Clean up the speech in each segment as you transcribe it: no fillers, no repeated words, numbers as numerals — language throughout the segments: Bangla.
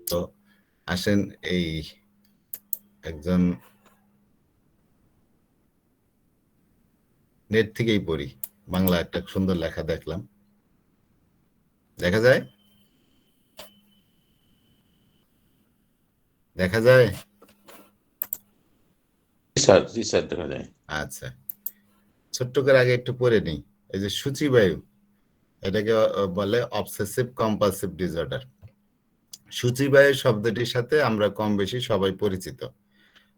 তো আসেন এই একজন নেট থেকেই পড়ি, বাংলা একটা সুন্দর লেখা দেখলাম, দেখা যায় দেখা যায়। জি স্যার দেখা যায়। আচ্ছা, ছোট্ট করে আগে একটু পড়ে নিই। এই যে সূচিবায়ু, এটাকে বলে অবসেসিভ কম্পালসিভ ডিসঅর্ডার। সূচিবায়ু শব্দটির সাথে আমরা কম বেশি সবাই পরিচিত।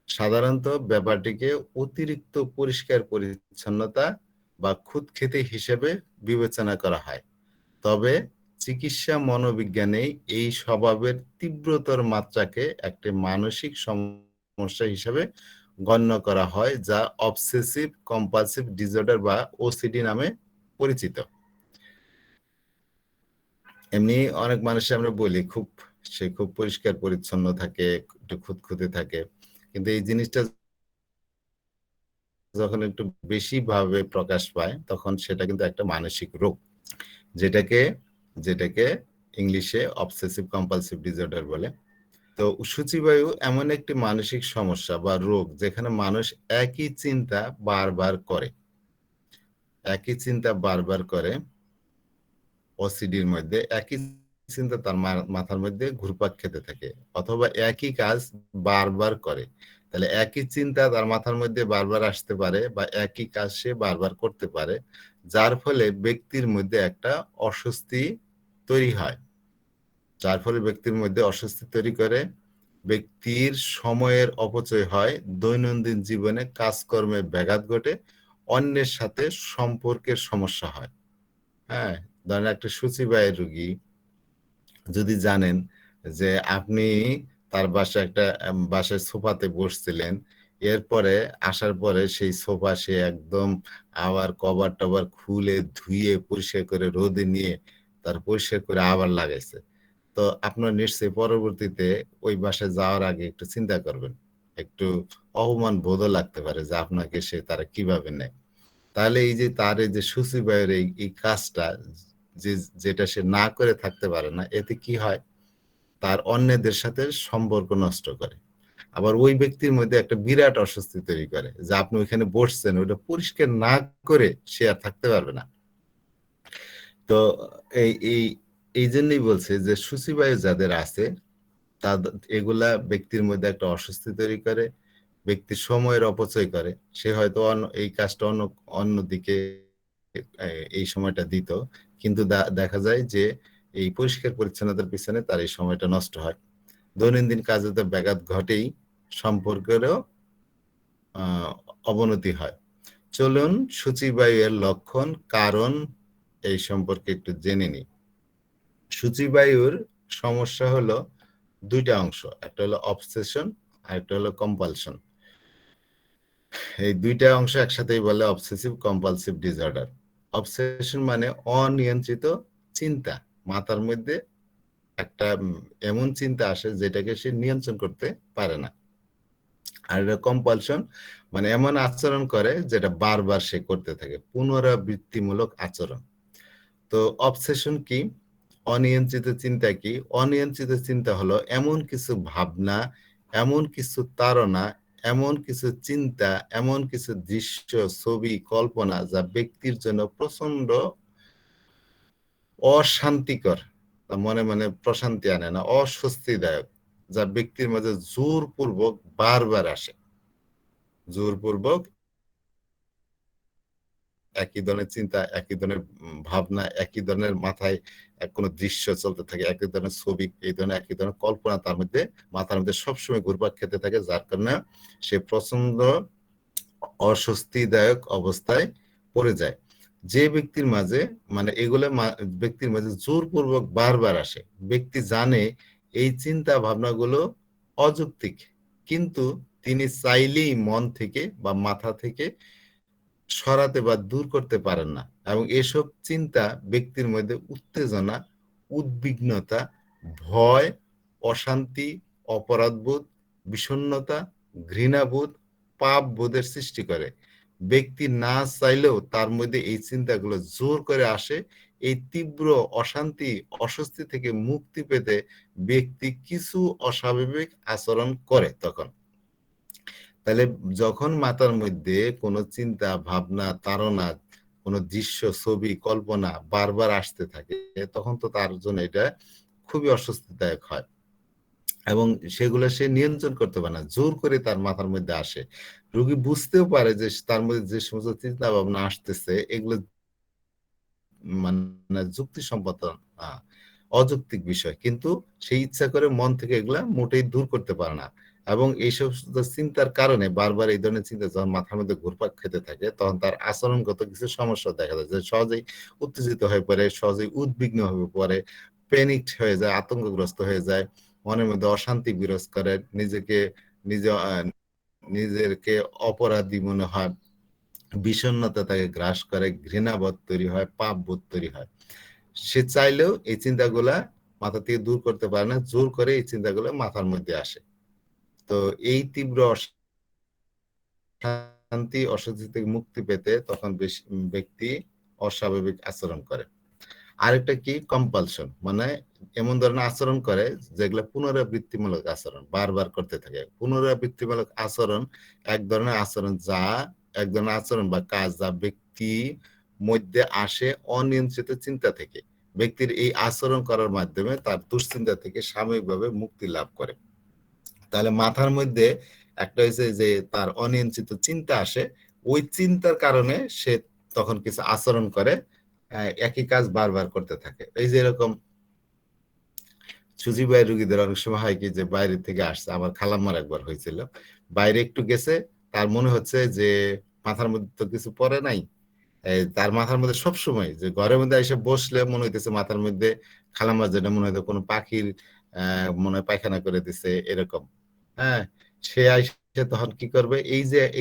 সাধারণত ব্যাপারটিকে অতিরিক্ত পরিষ্কার পরিচ্ছন্নতা বা খুঁতখেতে হিসেবে বিবেচনা করা হয়। তবে চিকিৎসা মনোবিজ্ঞানে এই স্বভাবের তীব্রতর মাত্রাকে একটি মানসিক সমস্যা হিসেবে গণ্য করা হয়, যা অবসেসিভ কম্পালসিভ ডিসঅর্ডার বা ওসিডি নামে পরিচিত। এমনি অনেক মানুষের আমরা বলি সে খুব পরিষ্কার পরিচ্ছন্ন থাকে, একটু খুঁতখুঁতে থাকে, কিন্তু এই জিনিসটা যখন একটু বেশি ভাবে প্রকাশ পায় তখন সেটা কিন্তু একটা মানসিক রোগ, যেটাকে যেটাকে ইংলিশে অবসেসিভ কম্পালসিভ ডিসঅর্ডার বলে। তো সূচিবায়ু এমন একটি মানসিক সমস্যা বা রোগ যেখানে মানুষ একই চিন্তা বারবার করে, একই চিন্তা বারবার করে। ওসিডির মধ্যে একই চিন্তা তার মাথার মধ্যে ঘুরপাক খেতে থাকে, অথবা একই কাজ বারবার করে। তাহলে একই চিন্তা তার মাথার মধ্যে বারবার আসতে পারে বা একই কাজ সে বারবার করতে পারে, যার ফলে ব্যক্তির মধ্যে একটা অস্বস্তি তৈরি হয়, যার ফলে ব্যক্তির মধ্যে অস্বস্তি তৈরি করে, ব্যক্তির সময়ের অপচয় হয়, দৈনন্দিন জীবনে কাজকর্মে ব্যাঘাত ঘটে, অন্যের সাথে সম্পর্কের সমস্যা হয়। হ্যাঁ, ধরেন একটা সূচিবাহের রোগী যদি জানেন যে আপনি তার বাসায় সোফাতে বসছিলেন, এরপরে আসার পরে সেই সোফা সে একদম আবার কভার টভার খুলে ধুয়ে পরিষ্কার করে রোদে নিয়ে তার পরিষ্কার করে আবার লাগাইছে, তো আপনার নিশ্চয়ই পরবর্তীতে ওই বাসায় যাওয়ার আগে একটু চিন্তা করবেন, একটু অপমান বোধও লাগতে পারে যে আপনাকে সে তারা কিভাবে নেয়। তাহলে এই যে তার এই যে সূচিবাহের এই কাজটা, যে যেটা সে না করে থাকতে পারে না, এতে কি হয়, তার অন্যদের সাথে সম্পর্ক নষ্ট করে। আবার ওই ব্যক্তির মধ্যে একটা বিরাট অস্বস্তি তৈরি করে যে আপনি ওইখানে বসছেন, ওটা পরিষ্কার না করে সে আর থাকতে পারবে না। তো এই এই এই জন্যই বলছে যে সূচিবায়ু যাদের আছে তাদের এগুলা ব্যক্তির মধ্যে একটা অস্বস্তি তৈরি করে, ব্যক্তির সময়ের অপচয় করে। সে হয়তো এই কাজটা অন্যদিকে এই সময়টা দিত, কিন্তু দেখা যায় যে এই পরিষ্কার পরিচ্ছন্নতার পিছনে তার এই সময়টা নষ্ট হয়। দৈনন্দিন কাজে তো ব্যাঘাত ঘটেই, সম্পর্কেরও আহ, অবনতি হয়। চলুন সূচিবায়ুর লক্ষণ কারণ এই সম্পর্কে একটু জেনে নিই। সূচিবায়ুর সমস্যা হলো দুইটা অংশ, একটা হলো অবসেশন আর একটা হলো কম্পালশন। এই দুইটা অংশ একসাথেই বলে অবসেসিভ কম্পালসিভ ডিসঅর্ডার। অবসেশন মানে অনিয়ন্ত্রিত চিন্তা, মাথার মধ্যে একটা এমন চিন্তা আসে যেটাকে সে নিয়ন্ত্রণ করতে পারে না। আর কম্পালশন মানে এমন আচরণ করে যেটা বারবার সে করতে থাকে, পুনরাবৃত্তিমূলক আচরণ। তো অবসেশন কি, অনিয়ন্ত্রিত চিন্তা কি? অনিয়ন্ত্রিত চিন্তা হলো এমন কিছু ভাবনা, এমন কিছু তাড়না, এমন কিছু চিন্তা, এমন কিছু দৃশ্য, ছবি, কল্পনা যা ব্যক্তির জন্য প্রচন্ড অশান্তিকর, তা মনে মনে প্রশান্তি আনে না, অস্বস্তিদায়ক, যা ব্যক্তির মাঝে জোরপূর্বক বারবার আসে। জোরপূর্বক একই ধরনের চিন্তা, একই ধরনের ভাবনা, একই ধরনের মাথায় কোনো দৃশ্য চলতে থাকে, একই ধরনের ছবি, এই ধরনের একই ধরনের কল্পনা তার মধ্যে মাথার মধ্যে সবসময় ঘুরপাক খেতে থাকে, যার কারণে সে প্রচন্ড অস্বস্তিদায়ক অবস্থায় পড়ে যায়। যে ব্যক্তির মাঝে মানে এগুলো ব্যক্তির মাঝে জোরপূর্বক বারবার আসে, ব্যক্তি জানে এই চিন্তা ভাবনাগুলো অযৌক্তিক, কিন্তু তিনি চাইলেই মন থেকে বা মাথা থেকে সরাতে বা দূর করতে পারেন না, এবং এসব চিন্তা ব্যক্তির মধ্যে উত্তেজনা, উদ্বিগ্নতা, ভয়, অশান্তি, অপরাধবোধ, বিষণ্ণতা, ঘৃণাবোধ, পাপ বোধের সৃষ্টি করে। ব্যক্তি না চাইলেও তার মধ্যে এই চিন্তাগুলো জোর করে আসে এই তীব্র অশান্তি অস্বস্তি থেকে মুক্তি পেতে ব্যক্তি কিছু অস্বাভাবিক আচরণ করে তখন। তাহলে যখন মাথার মধ্যে কোনো চিন্তা ভাবনা তাড়না কোনো দৃশ্য ছবি কল্পনা বারবার আসতে থাকে তখন তো তার জন্য এটা খুবই অস্বস্তিদায়ক হয় এবং সেগুলো সে নিয়ন্ত্রণ করতে পারে না, জোর করে তার মাথার মধ্যে আসে। রোগী বুঝতেও পারে যে তার মধ্যে যে সমস্ত চিন্তা ভাবনা আসতেছে এগুলো মানে যুক্তিসম্মত না, অযৌক্তিক বিষয়, কিন্তু সেই ইচ্ছা করে মন থেকে এগুলা মোটেই দূর করতে পারে না। এবং এইসব চিন্তার কারণে বারবার এই ধরনের চিন্তা যখন মাথার মধ্যে ঘুরপাক খেতে থাকে তখন তার আচরণগত কিছু সমস্যা দেখা যায়, যে সহজেই উত্তেজিত হয়ে পড়ে, সহজেই উদ্বিগ্ন হয়ে পড়ে, প্যানিকড হয়ে যায়, আতঙ্কগ্রস্ত হয়ে যায়, মনের মধ্যে অশান্তি বিরাজ করে, নিজে নিজেকে অপরাধী মনে হয়, বিষণ্ণতা তাকে গ্রাস করে, ঘৃণাবোধ তৈরি হয়, পাপবোধ তৈরি হয়। সে চাইলেও এই চিন্তাগুলা মাথা থেকে দূর করতে পারে না, জোর করে এই চিন্তাগুলো মাথার মধ্যে আসে। তো এই তীব্র অশান্তি অস্বস্তি থেকে মুক্তি পেতে তখন ব্যক্তি অস্বাভাবিক আচরণ করে। আরেকটা কি কম্পালশন, মানে এমন ধরনের আচরণ করে যেগুলো পুনরাবৃত্তিমূলক আচরণ, বারবার করতে থাকে। পুনরাবৃত্তিমূলক আচরণ এক ধরনের আচরণ বা কাজ যা ব্যক্তি মধ্যে আসে অনিয়ন্ত্রিত চিন্তা থেকে। ব্যক্তির এই আচরণ করার মাধ্যমে তার দুশ্চিন্তা থেকে সাময়িকভাবে মুক্তি লাভ করে। তাহলে মাথার মধ্যে একটা হয়েছে যে তার অনিয়ন্ত্রিত চিন্তা আসে, ওই চিন্তার কারণে সে তখন কিছু আচরণ করে, একই কাজ বারবার করতে থাকে। এই যে এরকম সুজি ভাই রুগীদের অনেক সময় হয় কি যে বাইরে থেকে আসছে, আমার খালাম্মার একবার হয়েছিল, বাইরে একটু গেছে, তার মনে হচ্ছে যে মাথার মধ্যে তো কিছু পড়ে নাই, তার মাথার মধ্যে সবসময় যে ঘরের মধ্যে এসে বসলে মনে হইতেছে মাথার মধ্যে খালাম্মার যেটা মনে হইতো কোনো পাখির মনে হয় পায়খানা করে দিছে এরকম। হ্যাঁ, সে আইসে তখন কি করবে,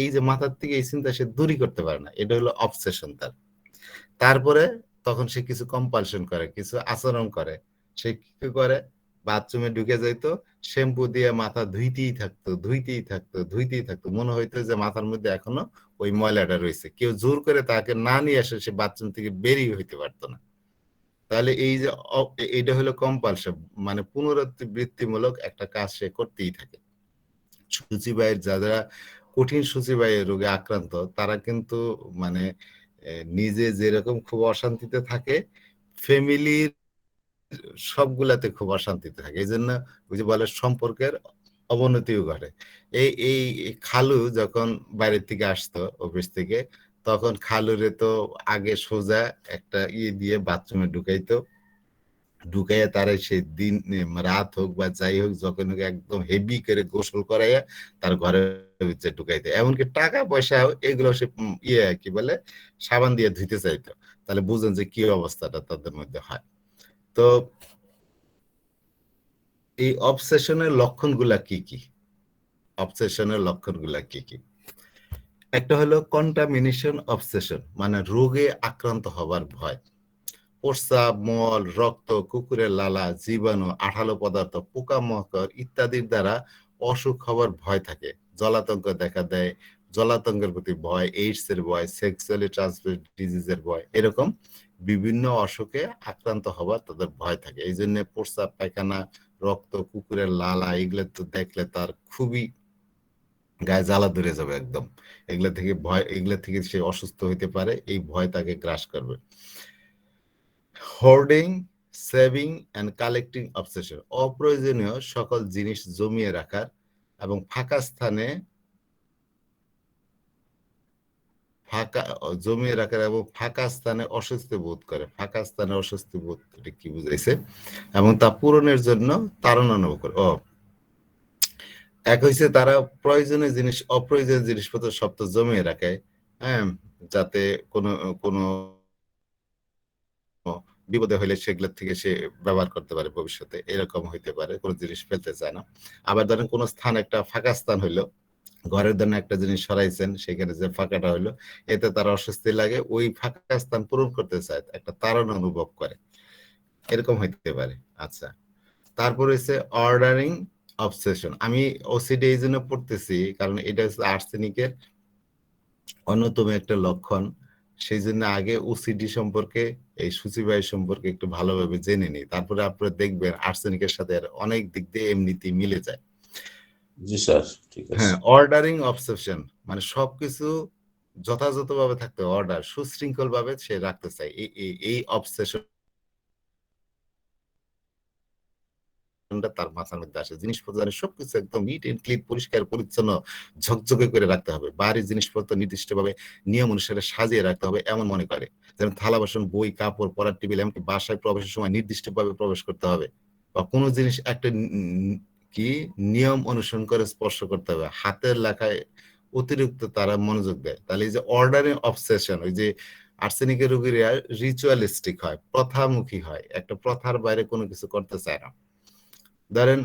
এই যে মাথার থেকে এই চিন্তা সে দূরই করতে পারে না, এটা হলো অবসেশন তার। তারপরে তখন সে কিছু কম্পালশন করে, কিছু আচরণ করে। সে কি করে, বাথরুমে ঢুকে যাইতো, শ্যাম্পু দিয়ে মাথা ধুইতেই থাকতো, মনে হইতো যে মাথার মধ্যে এখনো ওই ময়লাটা রয়েছে, কেউ জোর করে তাকে না নিয়ে আসে সে বাথরুম থেকে বেরিয়ে হইতে পারতো না। তাহলে এই যে এইটা হলো কম্পালশন, মানে পুনরাবৃত্তিমূলক একটা কাজ সে করতেই থাকে। সূচিবাহের যারা কঠিন সূচিবাহের রোগে আক্রান্ত তারা কিন্তু মানে নিজে যেরকম খুব অশান্তিতে থাকে, ফ্যামিলির সবগুলাতে খুব অশান্তিতে থাকে। এই জন্য ওই যে বলে সম্পর্কের অবনতিও ঘটে। এই এই খালু যখন বাইরের থেকে আসতো অফিস থেকে, তখন খালুরে তো আগে সোজা একটা দিয়ে বাথরুমে ঢুকাইতো, ঢুকাইয়া তারা সেই দিন রাত হোক বা যাই হোক যখন হোক একদম হেভি করে গোসল করাইয়া তার ঘরের ভিতরে ঢুকাইতো, এমনকি টাকা পয়সা এগুলো সে কি বলে সাবান দিয়ে ধুইতে চাইতো। তাহলে বুঝেন যে কি অবস্থাটা তাদের মধ্যে হয়। তো এই অবসেশনের লক্ষণগুলা কি কি? অবসেশনের লক্ষণগুলা কি কি? একটা হলো কন্টামিনেশন অবসেশন, মানে রোগে আক্রান্ত হবার ভয়। প্রস্রাব, মল, রক্ত, কুকুরের লালা, জীবাণু, আঠালো পদার্থ, পোকামাকড় ইত্যাদির দ্বারা অসুখ হবার ভয় থাকে। জলাতঙ্ক দেখা দেয়, জলাতঙ্কের প্রতি ভয়, এইডস এর ভয়, সেক্সুয়ালি ট্রান্সমিটেড ডিজিজের ভয়, এরকম বিভিন্ন অসুখে আক্রান্ত হবার তাদের ভয় থাকে। এই জন্য প্রস্রাব, পায়খানা, রক্ত, কুকুরের লালা এগুলো তো দেখলে তার খুবই গায়ে জ্বালা ধরে যাবে একদম। এগুলা থেকে সে অসুস্থ হইতে পারে, এই ভয় তাকে গ্রাস করবে। Hoarding, saving and collecting obsession, অপ্রয়োজনীয় সকল জিনিস জমিয়ে রাখার এবং ফাঁকা স্থানে অস্বস্তি বোধ করে। ফাঁকা স্থানে অস্বস্তি বোধ কি বুঝাইছে, এবং তা পূরণের জন্য তাড়না অনুভব করে। এক হইছে তারা অপ্রয়োজনীয় জিনিসপত্র সব তো জমিয়ে রাখে, হ্যাঁ, যাতে কোনো কোনো বিপদে হইলে সেগুলোর থেকে সে ব্যবহার করতে পারে ভবিষ্যতে, এরকম হইতে পারে, কোনো জিনিস ফেলতে চায় না। আবার ধরেন কোনো স্থান, একটা ফাঁকা স্থান হইলো, ঘরের জন্য একটা জিনিস সরাইছেন, সেখানে যে ফাঁকাটা হইলো এতে তার অস্বস্তি লাগে, ওই ফাঁকা স্থান পূরণ করতে চায়, একটা তাড়না অনুভব করে, এরকম হইতে পারে। আচ্ছা, তারপর হচ্ছে অর্ডারিং অবসেশন। আমি ওসিডি এই জন্য পড়তেছি কারণ এটা হচ্ছে আর্সেনিকের অন্যতম একটা লক্ষণ, সেই জন্য আগে ওসিডি সম্পর্কে, এই সূচিবায়ু সম্পর্কে একটু ভালোভাবে জেনে নিই, তারপরে আপনারা দেখবেন আর্সেনিকের সাথে আর অনেক দিক দিয়ে এমনিতেই মিলে যায়। জি স্যার, ঠিক আছে। হ্যাঁ, অর্ডারিং অবসেশন মানে সবকিছু যথাযথভাবে থাকতে অর্ডার, সুশৃঙ্খল ভাবে সে রাখতে চায়। এই অবসেশন তার মাথার মধ্যে আসে। জিনিসপত্র জানে সবকিছু একদম নিট এন্ড ক্লিন, পরিষ্কার পরিচ্ছন্ন ঝকঝকে করে রাখতে হবে। বাড়ির জিনিসপত্র নির্দিষ্টভাবে নিয়ম অনুসারে সাজিয়ে রাখতে হবে এমন মনে করে। যেমন থালা বাসন, বই, কাপড়, পড়ার টেবিল, এমনকি বাসায় প্রবেশের সময় নির্দিষ্টভাবে প্রবেশ করতে হবে। বা কোনো জিনিস একটা কি নিয়ম অনুসরণ করে স্পর্শ করতে হবে। হাতের লেখায় অতিরিক্ত তারা মনোযোগ দেয়। তাহলে এই যে অর্ডারিং অবসেশন, ওই যে আর্সেনিকের রোগীরা রিচুয়ালিস্টিক হয়, প্রথামুখী হয়, একটা প্রথার বাইরে কোনো কিছু করতে চায় না। ধরেন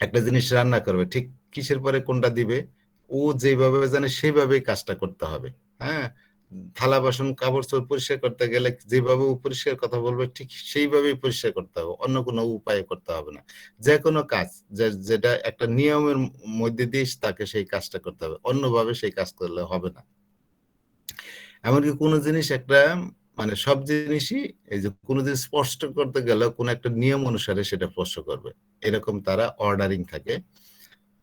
একটা জিনিস রান্না করবে, ঠিক কিসের পরে কোনটা দিবে ও যেভাবে জানে সেইভাবেই কাজটা করতে হবে। হ্যাঁ, থালা বাসন কাপড় চোপড় পরিষ্কার করতে গেলে যেভাবে ও পরিষ্কার কথা বলবে ঠিক সেইভাবেই পরিষ্কার করতে হবে, অন্য কোনো উপায়ে করতে হবে না। যে কোনো কাজ যেটা একটা নিয়মের মধ্যে দিয়ে তাকে সেই কাজটা করতে হবে, অন্যভাবে সেই কাজ করলে হবে না। এমনকি কোনো জিনিস একটা মানে সব জিনিসই এই যে কোনো জিনিস স্পষ্ট করতে গেলে কোনো একটা নিয়ম অনুসারে সেটা স্পর্শ করবে, এরকম তারা অর্ডারিং থাকে।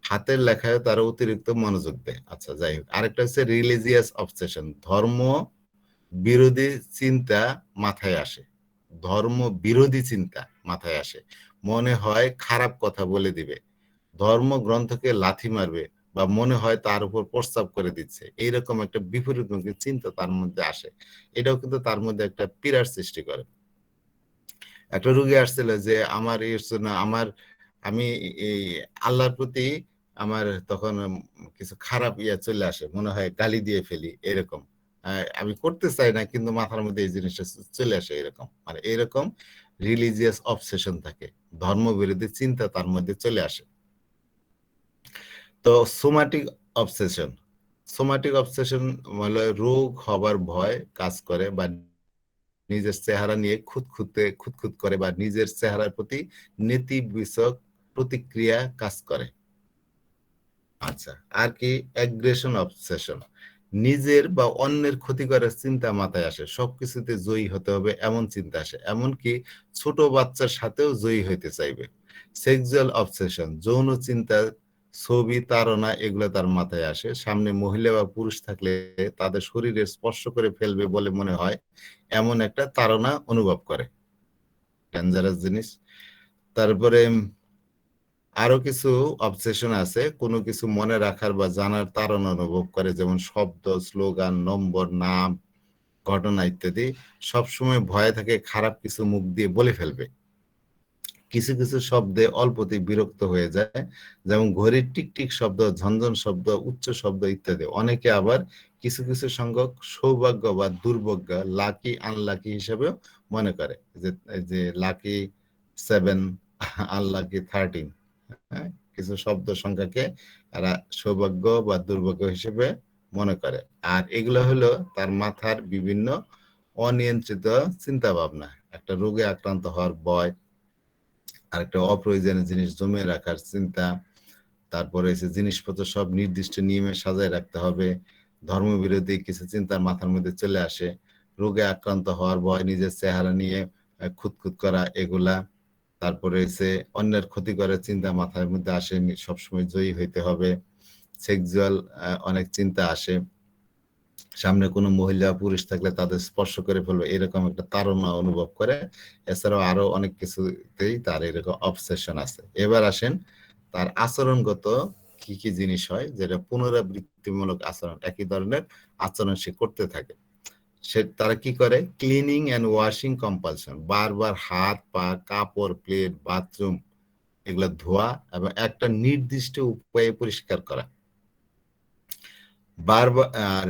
হাতের লেখায় তারা অতিরিক্ত মনোযোগ দেয়। আচ্ছা, যাই হোক, আরেকটা হচ্ছে রিলিজিয়াস অবসেশন, ধর্ম বিরোধী চিন্তা মাথায় আসে। ধর্ম বিরোধী চিন্তা মাথায় আসে, মনে হয় খারাপ কথা বলে দিবে, ধর্মগ্রন্থকে লাথি মারবে, বা মনে হয় তার উপর প্রস্তাব করে দিচ্ছে, এইরকম একটা বিপরীতমুখী চিন্তা তার মধ্যে আসে। এটাও কিন্তু তার মধ্যে একটা পীড়ার সৃষ্টি করে। একটা রোগী আসছিল যে আমার আমি এই আল্লাহর প্রতি আমার তখন কিছু খারাপ চলে আসে, মনে হয় গালি দিয়ে ফেলি এরকম। আমি করতে চাই না কিন্তু মাথার মধ্যে এই জিনিসটা চলে আসে, এরকম মানে এরকম রিলিজিয়াস অবসেশন থাকে, ধর্মবিরোধী চিন্তা তার মধ্যে চলে আসে। তো সোমাটিক অবসেশন, সোমাটিক অবসেশন মানে রোগ হবার ভয় কাজ করে, বা নিজের চেহারা নিয়ে খুঁতখুঁত করে, বা নিজের চেহারার প্রতি নেতিবাচক প্রতিক্রিয়া কাজ করে। আচ্ছা, আর কি অ্যাগ্রেশন অবসেশন, নিজের বা অন্যের ক্ষতি করার চিন্তা মাথায় আসে, সবকিছুতে জয়ী হতে হবে এমন চিন্তা আসে, এমনকি ছোট বাচ্চার সাথেও জয়ী হইতে চাইবে। সেক্সুয়াল অবসেশন, যৌন চিন্তা, ছবি, তাড়না এগুলো তার মাথায় আসে, সামনে মহিলা বা পুরুষ থাকলে তাদের শরীরে স্পর্শ করে ফেলবে বলে মনে হয় এমন একটা তাড়না অনুভব করে, ডেঞ্জারাস জিনিস। তারপরে আরো কিছু অবসেশন আছে, কোনো কিছু মনে রাখার বা জানার তাড়না অনুভব করে, যেমন শব্দ, স্লোগান, নম্বর, নাম, ঘটনা ইত্যাদি। সবসময় ভয়ে থাকে খারাপ কিছু মুখ দিয়ে বলে ফেলবে। কিছু কিছু শব্দে অল্পতেই বিরক্ত হয়ে যায়, যেমন ঘড়ির টিকটিক শব্দ, ঝনঝন শব্দ, উচ্চ শব্দ ইত্যাদি। অনেকে আবার কিছু কিছু সংখ্যক সৌভাগ্য বা দুর্ভাগ্য, লাকি আনলাকি হিসেবেও মনে করে, যে লাকি 7, আনলাকি 13। হ্যাঁ, কিছু শব্দ সংখ্যাকে এরা সৌভাগ্য বা দুর্ভাগ্য হিসেবে মনে করে। আর এগুলো হলো তার মাথার বিভিন্ন অনিয়ন্ত্রিত চিন্তা ভাবনা, একটা রোগে আক্রান্ত হওয়ার ভয়, আর একটা অপ্রয়োজনীয় জিনিস জমিয়ে রাখার চিন্তা, তারপরে এসে জিনিসপত্র সব নির্দিষ্ট নিয়মে সাজায় রাখতে হবে, ধর্মবিরোধী কিছু চিন্তার মাথার মধ্যে চলে আসে, রোগে আক্রান্ত হওয়ার ভয়, নিজের চেহারা নিয়ে খুঁতখুঁত করা এগুলা, তারপরে এসে অন্যের ক্ষতি করার চিন্তা মাথার মধ্যে আসে, সবসময় জয়ী হইতে হবে। সেক্সুয়াল অনেক চিন্তা আসে, সামনে কোনো মহিলা পুরুষ থাকলে তাদের স্পর্শ করে ফেলবে এরকম একটা তাড়না অনুভব করে। এছাড়াও আরো অনেক কিছুতেই তার এরকম অবসেশন আছে। এবার আসেন তার আচরণগত কি কি জিনিস হয়, যেটা পুনরাবৃত্তিমূলক আচরণ, একই ধরনের আচরণ সে করতে থাকে। তারা কি করে, ক্লিনিং এন্ড ওয়াশিং কম্পালশন, বারবার হাত পা, কাপড়, প্লেট, বাথরুম এগুলো ধোয়া এবং একটা নির্দিষ্ট উপায়ে পরিষ্কার করা। বারবার আর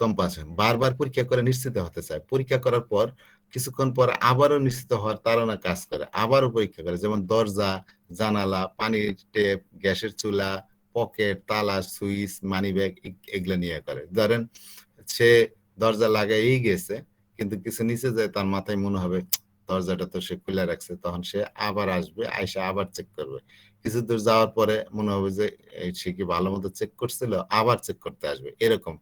কম্পালশন, বারবার পরীক্ষা করে নিশ্চিত হতে চায়, পরীক্ষা করার পর কিছুক্ষণ পর আবারও নিশ্চিত হওয়ার তাড়না কাজ করে, আবারও পরীক্ষা করে, যেমন দরজা, জানালা, পানির টেপ, গ্যাসের চুলা, পকেট, তালা, সুইচ, মানি ব্যাগ এগুলো নিয়ে করে। ধরেন সে দরজা লাগাই গেছে কিন্তু কিছু নিচে যায়, তার মাথায় মনে হবে দরজাটা তো সে খুলে রাখছে, তখন সে আবার আসবে, আইসা আবার চেক করবে। কিছু দূর যাওয়ার পরে মনে হবে যে সে কি ভালো মতো চেক করছিল, আবার চেক করতে আসবে। এরকম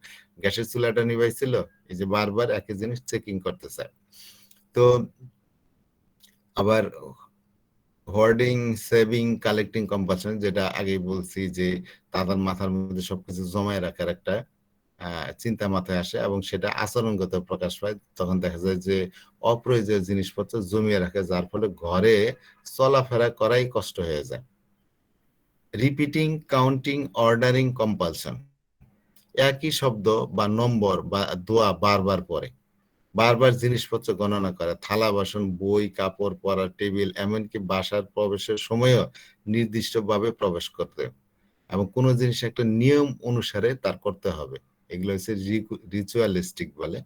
গ্যাসের চুলাটা নিভাইছিল, এই যে বারবার একই জিনিস চেকিং করতে চায়। তো আবার হোর্ডিং, সেভিং, কালেক্টিং কম্পালশন, যেটা আগেই বলছি যে তাদের মাথার মধ্যে সবকিছু জমায় রাখার একটা চিন্তা মাথায় আসে এবং সেটা আচরণগত প্রকাশ পায়। তখন দেখা যায় যে অপ্রয়োজনীয় জিনিসপত্র জমিয়ে রাখে, যার ফলে ঘরে চলাফেরা করাই কষ্ট হয়ে যায়। রিপিটিং, কাউন্টিং, অর্ডারিং কম্পালশন, একই শব্দ বা নম্বর বা দোয়া বারবার পড়ে, বারবার জিনিসপত্র গণনা করে, থালা বাসন, বই, কাপড়, পড়ার টেবিল, এমনকি বাসার প্রবেশের সময়ও নির্দিষ্টভাবে প্রবেশ করতে এবং কোনো জিনিস একটা নিয়ম অনুসারে তার করতে হবে। এগুলো হচ্ছে রিচুয়ালিস্টিক বলে।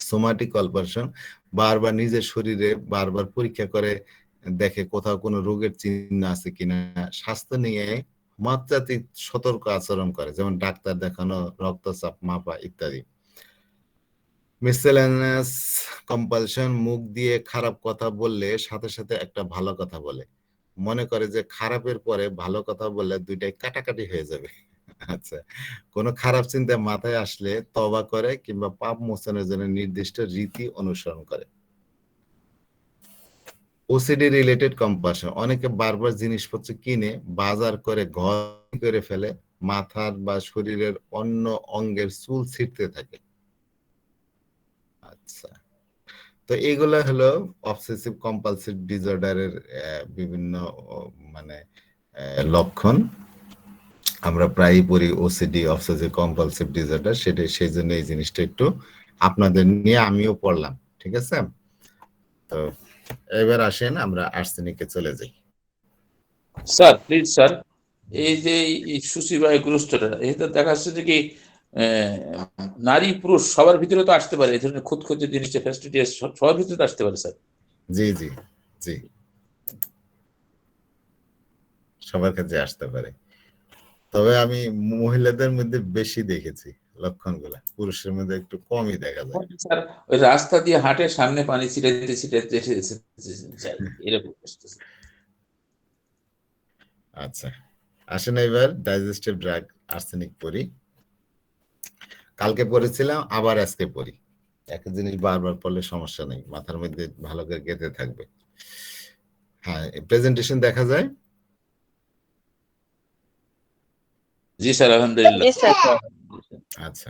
সোমাটিক কলপারেশন, বারবার নিজের শরীরে বারবার পরীক্ষা করে দেখে কোথাও কোনো রোগের চিহ্ন আছে কিনা। স্বাস্থ্য নিয়ে মাত্রাতিরিক্ত সতর্ক আচরণ করে, যেমন ডাক্তার দেখানো, রক্তচাপ মাপা ইত্যাদি। মিসেলেনিয়াস কম্পালশন, মুখ দিয়ে খারাপ কথা বললে সাথে সাথে একটা ভালো কথা বলে, মনে করে যে খারাপের পরে ভালো কথা বললে দুইটাই কাটাকাটি হয়ে যাবে। আচ্ছা, কোনো খারাপ চিন্তা মাথায় আসলে তওবা করে কিংবা পাপ মোচনের জন্য নির্দিষ্ট রীতি অনুসরণ করে। ওসিডি রিলেটেড কম্পালশন, অনেকে বারবার জিনিসপত্র কিনে বাজার করে ঘর করে ফেলে, মাথার বা শরীরের অন্য অঙ্গের চুল ছিঁড়তে থাকে। আচ্ছা, তো এগুলো হলো অবসেসিভ কম্পালসিভ ডিসঅর্ডারের বিভিন্ন মানে লক্ষণ। আমরা প্রায়ই পড়ি ওসিডি, অবসেসিভ কম্পালসিভ ডিসঅর্ডার, সেটা সেই জন্য এই জিনিসটা একটু আপনাদের নিয়ে আমিও পড়লাম। ঠিক আছে, তো এবার আসেন আমরা আর্সেনিকে চলে যাই। স্যার প্লিজ স্যার, এই যে সুচিবায়ু গ্রস্তটা, এটা দেখা যাচ্ছে যে কি নারী পুরুষ সবার ভিতরে তো আসতে পারে, এই ধরনের খুঁতখুঁতে জিনিসটা ফ্যাস্টিডিয়াস সবার ভিতরে আসতে পারে স্যার। জি জি জি, সবার কাছে আসতে পারে, তবে আমি মহিলাদের মধ্যে বেশি দেখেছি লক্ষণগুলা, পুরুষের মধ্যে একটু কমই দেখা যায়। স্যার ওই রাস্তা দিয়ে হাটে, সামনে পানি ছিটাইতে ছিটাইতে যাই, এরকম। আচ্ছা, আসেন এবার ডাইজেস্টিভ ড্রাগ আর্সেনিক পড়ি। কালকে পড়েছিলাম, আবার আজকে পড়ি। একটা জিনিস বারবার পড়লে সমস্যা নেই, মাথার মধ্যে ভালো করে গেঁথে থাকবে। হ্যাঁ, প্রেজেন্টেশন দেখা যায়? জি স্যার, আলহামদুলিল্লাহ। আচ্ছা,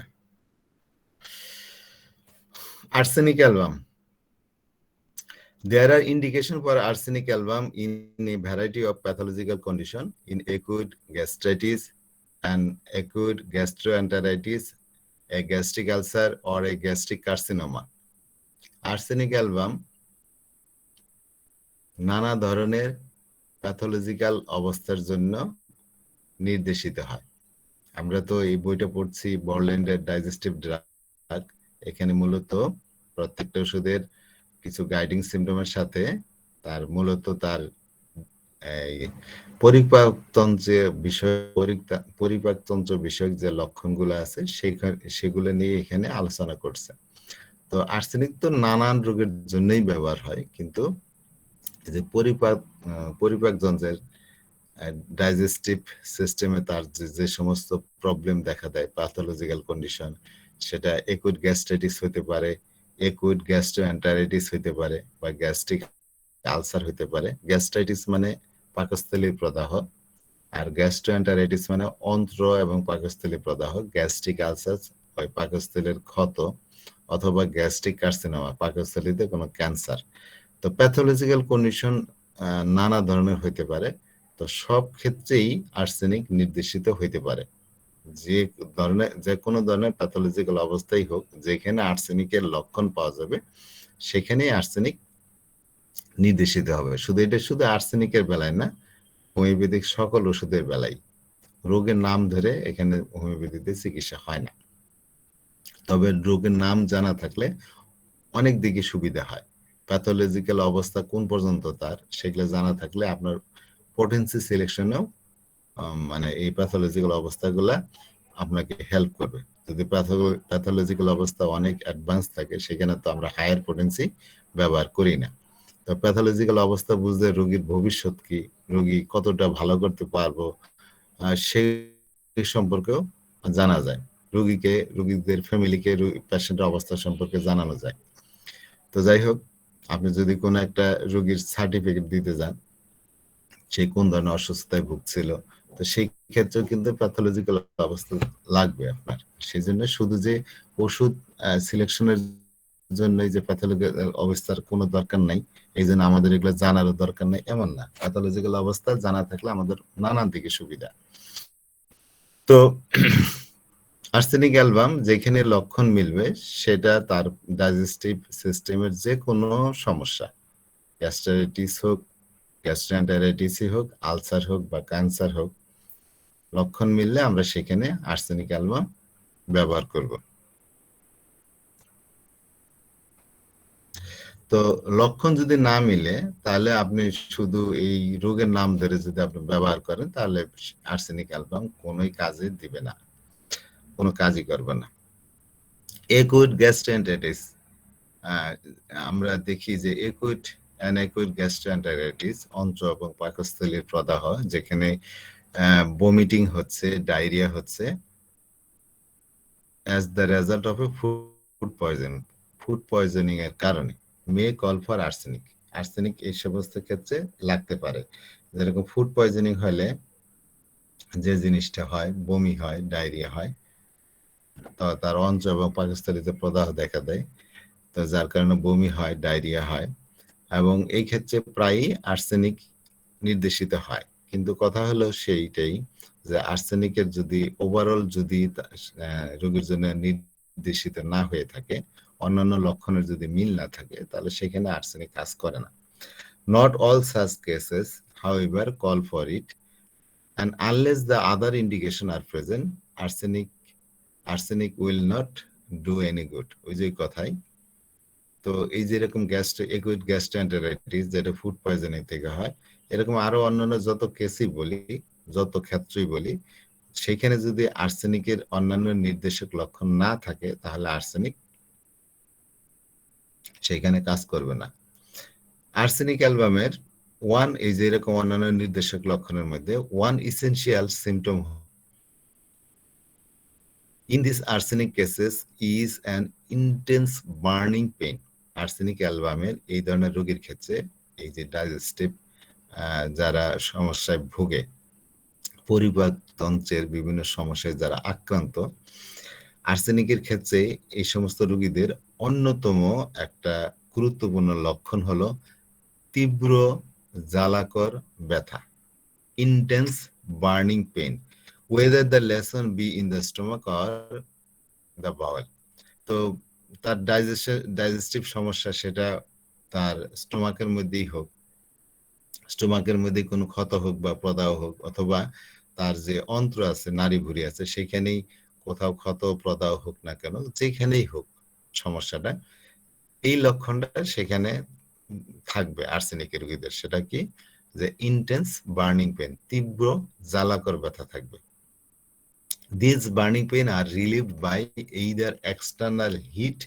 arsenic album. There are indications for arsenic album in a variety of pathological conditions, in acute gastritis and acute gastroenteritis, a gastric ulcer or a gastric carcinoma. Arsenic album নানা ধরনের প্যাথোলজিক্যাল অবস্থার জন্য নির্দেশিত হয়। আমরা তো এই বইটা পড়ছি বরল্যান্ডের ডাইজেস্টিভ ড্রাগ। এখানে মূলত প্রত্যেকটা ওষুধের কিছু গাইডিং সিম্পটমের সাথে তার মূলত তার পরিপাকতন্ত্র বিষয়ক যে লক্ষণগুলো আছে সেগুলো নিয়ে এখানে আলোচনা করছে। তো আর্সেনিক তো নানান রোগের জন্যই ব্যবহার হয়, কিন্তু যে পরিপাক যন্ত্রের ডাইজেস্টিভ সিস্টেমে তার যে সমস্ত প্রবলেম দেখা দেয়, প্যাথোলজিক্যাল কন্ডিশন, সেটা একুট গ্যাস্ট্রাইটিস হতে পারে, একুট গ্যাস্ট্রোএন্টারাইটিস হতে পারে, বা গ্যাস্ট্রিক আলসার হতে পারে। গ্যাস্ট্রাইটিস মানে পাকস্থলীর প্রদাহ, আর গ্যাস্ট্রোএন্টারাইটিস মানে অন্ত্র এবং পাকস্থলী প্রদাহ। গ্যাস্ট্রিক আলসার হয় পাকস্থলীর ক্ষত, অথবা গ্যাস্ট্রিক কার্সিনোমা পাকস্থলীতে কোনো ক্যান্সার। তো প্যাথোলজিক্যাল কন্ডিশন নানা ধরনের হইতে পারে। তো সব ক্ষেত্রেই আর্সেনিক নির্দেশিত হইতে পারে। যে কোনো ধরনের প্যাথোলজিক্যাল অবস্থাই হোক, যেখানে আর্সেনিকের লক্ষণ পাওয়া যাবে সেখানেই আর্সেনিক নির্দেশিত হবে। এটা শুধু আর্সেনিকের বেলায় না, হোমিওপ্যাথিক সকল ওষুধের বেলায় রোগের নাম ধরে এখানে হোমিওপ্যাথিতে চিকিৎসা হয় না। তবে রোগের নাম জানা থাকলে অনেক দিকে সুবিধা হয়। প্যাথোলজিক্যাল অবস্থা কোন পর্যন্ত তার, সেগুলো জানা থাকলে আপনার পোটেন্সি সিলেকশনেও মানে এই প্যাথোলজিক্যাল অবস্থাগুলা আপনাকে হেল্প করবে। যদি প্যাথোলজিক্যাল অবস্থা অনেক অ্যাডভান্স থাকে, সেখানে তো আমরা হায়ার পোটেন্সি ব্যবহার করি না। তো প্যাথোলজিক্যাল অবস্থা বুঝতে রোগীর ভবিষ্যৎ কি, রোগী কতটা ভালো করতে পারবো সেই সম্পর্কেও জানা যায়। রোগীদের ফ্যামিলিকে পেশেন্টের অবস্থা সম্পর্কে জানানো যায়। তো যাই হোক, আপনি যদি কোনো একটা রোগীর সার্টিফিকেট দিতে যান, সে কোন ধরনের অসুস্থতায় ভুগছিল, তো সেই ক্ষেত্রেও কিন্তু প্যাথোলজিক্যাল অবস্থা লাগবে আপনার। সেই জন্য শুধু যে ওষুধ সিলেকশনের জন্য যে প্যাথোলজিক্যাল অবস্থার কোনো দরকার নাই, এই জন্য আমাদের এগুলো জানারও দরকার নাই এমন না। প্যাথোলজিক্যাল অবস্থা জানা থাকলে আমাদের নানান দিকে সুবিধা। তো আর্সেনিক অ্যালবাম যেখানে লক্ষণ মিলবে সেটা তার ডাইজেস্টিভ সিস্টেমের যে কোনো সমস্যা, গ্যাস্ট্রাইটিস হোক, গ্যাস্ট্রোএন্টারাইটিসই হোক, আলসার হোক বা ক্যান্সার হোক, লক্ষণ মিললে আমরা সেখানে আর্সেনিক অ্যালবাম ব্যবহার করব। তো লক্ষণ যদি না মিলে তাহলে আপনি শুধু এই রোগের নাম ধরে যদি আপনি ব্যবহার করেন তাহলে আর্সেনিক অ্যালবাম কোনোই কাজে দিবে না, কোনো কাজই করবে না। একুইট গ্যাস্ট্রোএন্টারাইটিস, আমরা দেখি যে একুইট অ্যানাকুইট গ্যাস্ট্রোএন্টারাইটিস অন্ত্র এবং পাকস্থলীর প্রদাহ, যেখানে ভমিটিং হচ্ছে, ডায়রিয়া হচ্ছে, as the result of a food poisoning এর কারণে may call for arsenic. Arsenic এই সমস্ত ক্ষেত্রে লাগতে পারে। যেরকম ফুড পয়জনিং হলে যে জিনিসটা হয়, বমি হয়, ডায়রিয়া হয়, তো তার অন্ত্র এবং পাকস্থলীতে প্রদাহ দেখা দেয়, তো যার কারণে বমি হয়, ডায়রিয়া হয়, এবং এই ক্ষেত্রে প্রায়ই আর্সেনিক নির্দেশিত হয়। কিন্তু কথা হলো সেইটাই যে আর্সেনিকের যদি ওভারঅল যদি রোগীর জন্য নির্দেশিত না হয়ে থাকে, অন্যান্য লক্ষণের যদি মিল না থাকে, তাহলে সেখানে আর্সেনিক কাজ করে না। Not all such cases, however, call for it, and unless the other indication are present, arsenic will not do any good. ওই যে কথাই। তো এই যেরকম একুইট গ্যাস্ট্রোএন্টারাইটিস যেটা ফুড পয়জনিং থেকে হয়, এরকম আরো অন্যান্য যত কেসই বলি, যত ক্ষেত্রই বলি, সেখানে যদি আর্সেনিকের অন্যান্য নির্দেশক লক্ষণ না থাকে তাহলে আর্সেনিক সেখানে কাজ করবে না। আর্সেনিক অ্যালবামের এই যে এরকম অন্যান্য নির্দেশক লক্ষণের মধ্যে one essential symptom in these arsenic cases is an intense burning pain. Arsenic অ্যালবামের এই ধরনের রোগীর ক্ষেত্রে এই যে ডাইজেস্টিভ যারা সমস্যায় ভুগে, পরিপাক তন্ত্রের বিভিন্ন সমস্যায় যারা আক্রান্ত, আর্সেনিকের ক্ষেত্রে এই সমস্ত রোগীদের অন্যতম একটা গুরুত্বপূর্ণ লক্ষণ হলো তীব্র জ্বালাকর ব্যথা, intense burning pain, whether the lesion be in the stomach or the bowel. তো তার ডাইজেস্টিভ সমস্যা সেটা তার স্টোমাকের মধ্যেই হোক, স্টোমাকের মধ্যে কোনো ক্ষত হোক বা প্রদাহ হোক, অথবা তার যে অন্ত্র আছে, নাড়িভুঁড়ি আছে, সেখানেই কোথাও ক্ষত প্রদাহ হোক না কেন, যেখানেই হোক সমস্যাটা, এই লক্ষণটা সেখানে থাকবে আর্সেনিকের রোগীদের। সেটা কি? যে ইন্টেন্স বার্নিং পেন, তীব্র জ্বালাকর ব্যথা থাকবে। These burning pain are relieved by either external heat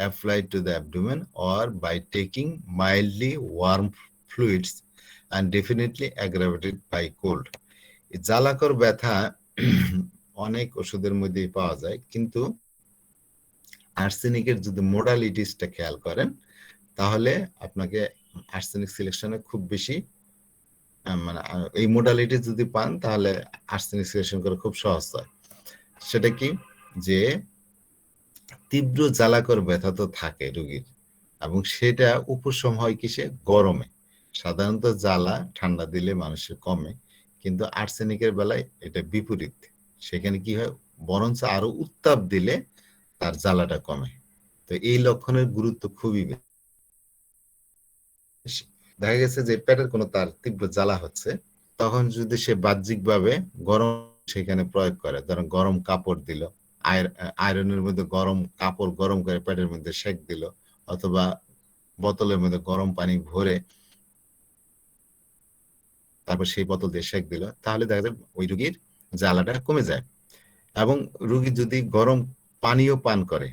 applied to the abdomen or by taking mildly warm fluids and definitely aggravated by cold. জ্বালাকর ব্যথা অনেক ওষুধের মধ্যেই পাওয়া যায়, কিন্তু আর্সেনিকের যদি মোডালিটিসটা খেয়াল করেন তাহলে আপনাকে আর্সেনিক সিলেকশনে খুব বেশি মানে এই মোডালিটি যদি পান তাহলে আর্সেনিক সিলেকশন করা খুব সহজ হয়। সেটা কি? যে তীব্র জ্বালাকর ব্যথা তো থাকে রোগীর, এবং সেটা উপশম হয় কিসে? গরমে। সাধারণত জ্বালা ঠান্ডা দিলে মানুষের কমে, কিন্তু আর্সেনিকের বেলায় এটা বিপরীত। সেখানে কি হয়? বরঞ্চ আরো উত্তাপ দিলে তার জ্বালাটা কমে। তো এই লক্ষণের গুরুত্ব খুবই বেশি। দেখা গেছে যে পেটের কোনো তার তীব্র জ্বালা হচ্ছে, তখন যদি সে বাহ্যিকভাবে গরম সেখানে প্রয়োগ করে, ধরেন গরম কাপড় দিল, আয়রনের মধ্যে গরম কাপড় গরম করে পেটের মধ্যে সেক দিল, অথবা বোতলের মধ্যে গরম পানি ভরে তারপর সেই বোতল দিয়ে সেক দিল, তাহলে দেখা যায় ওই রোগীর জ্বালাটা কমে যায়। এবং রোগী যদি গরম পানীয় পান করে,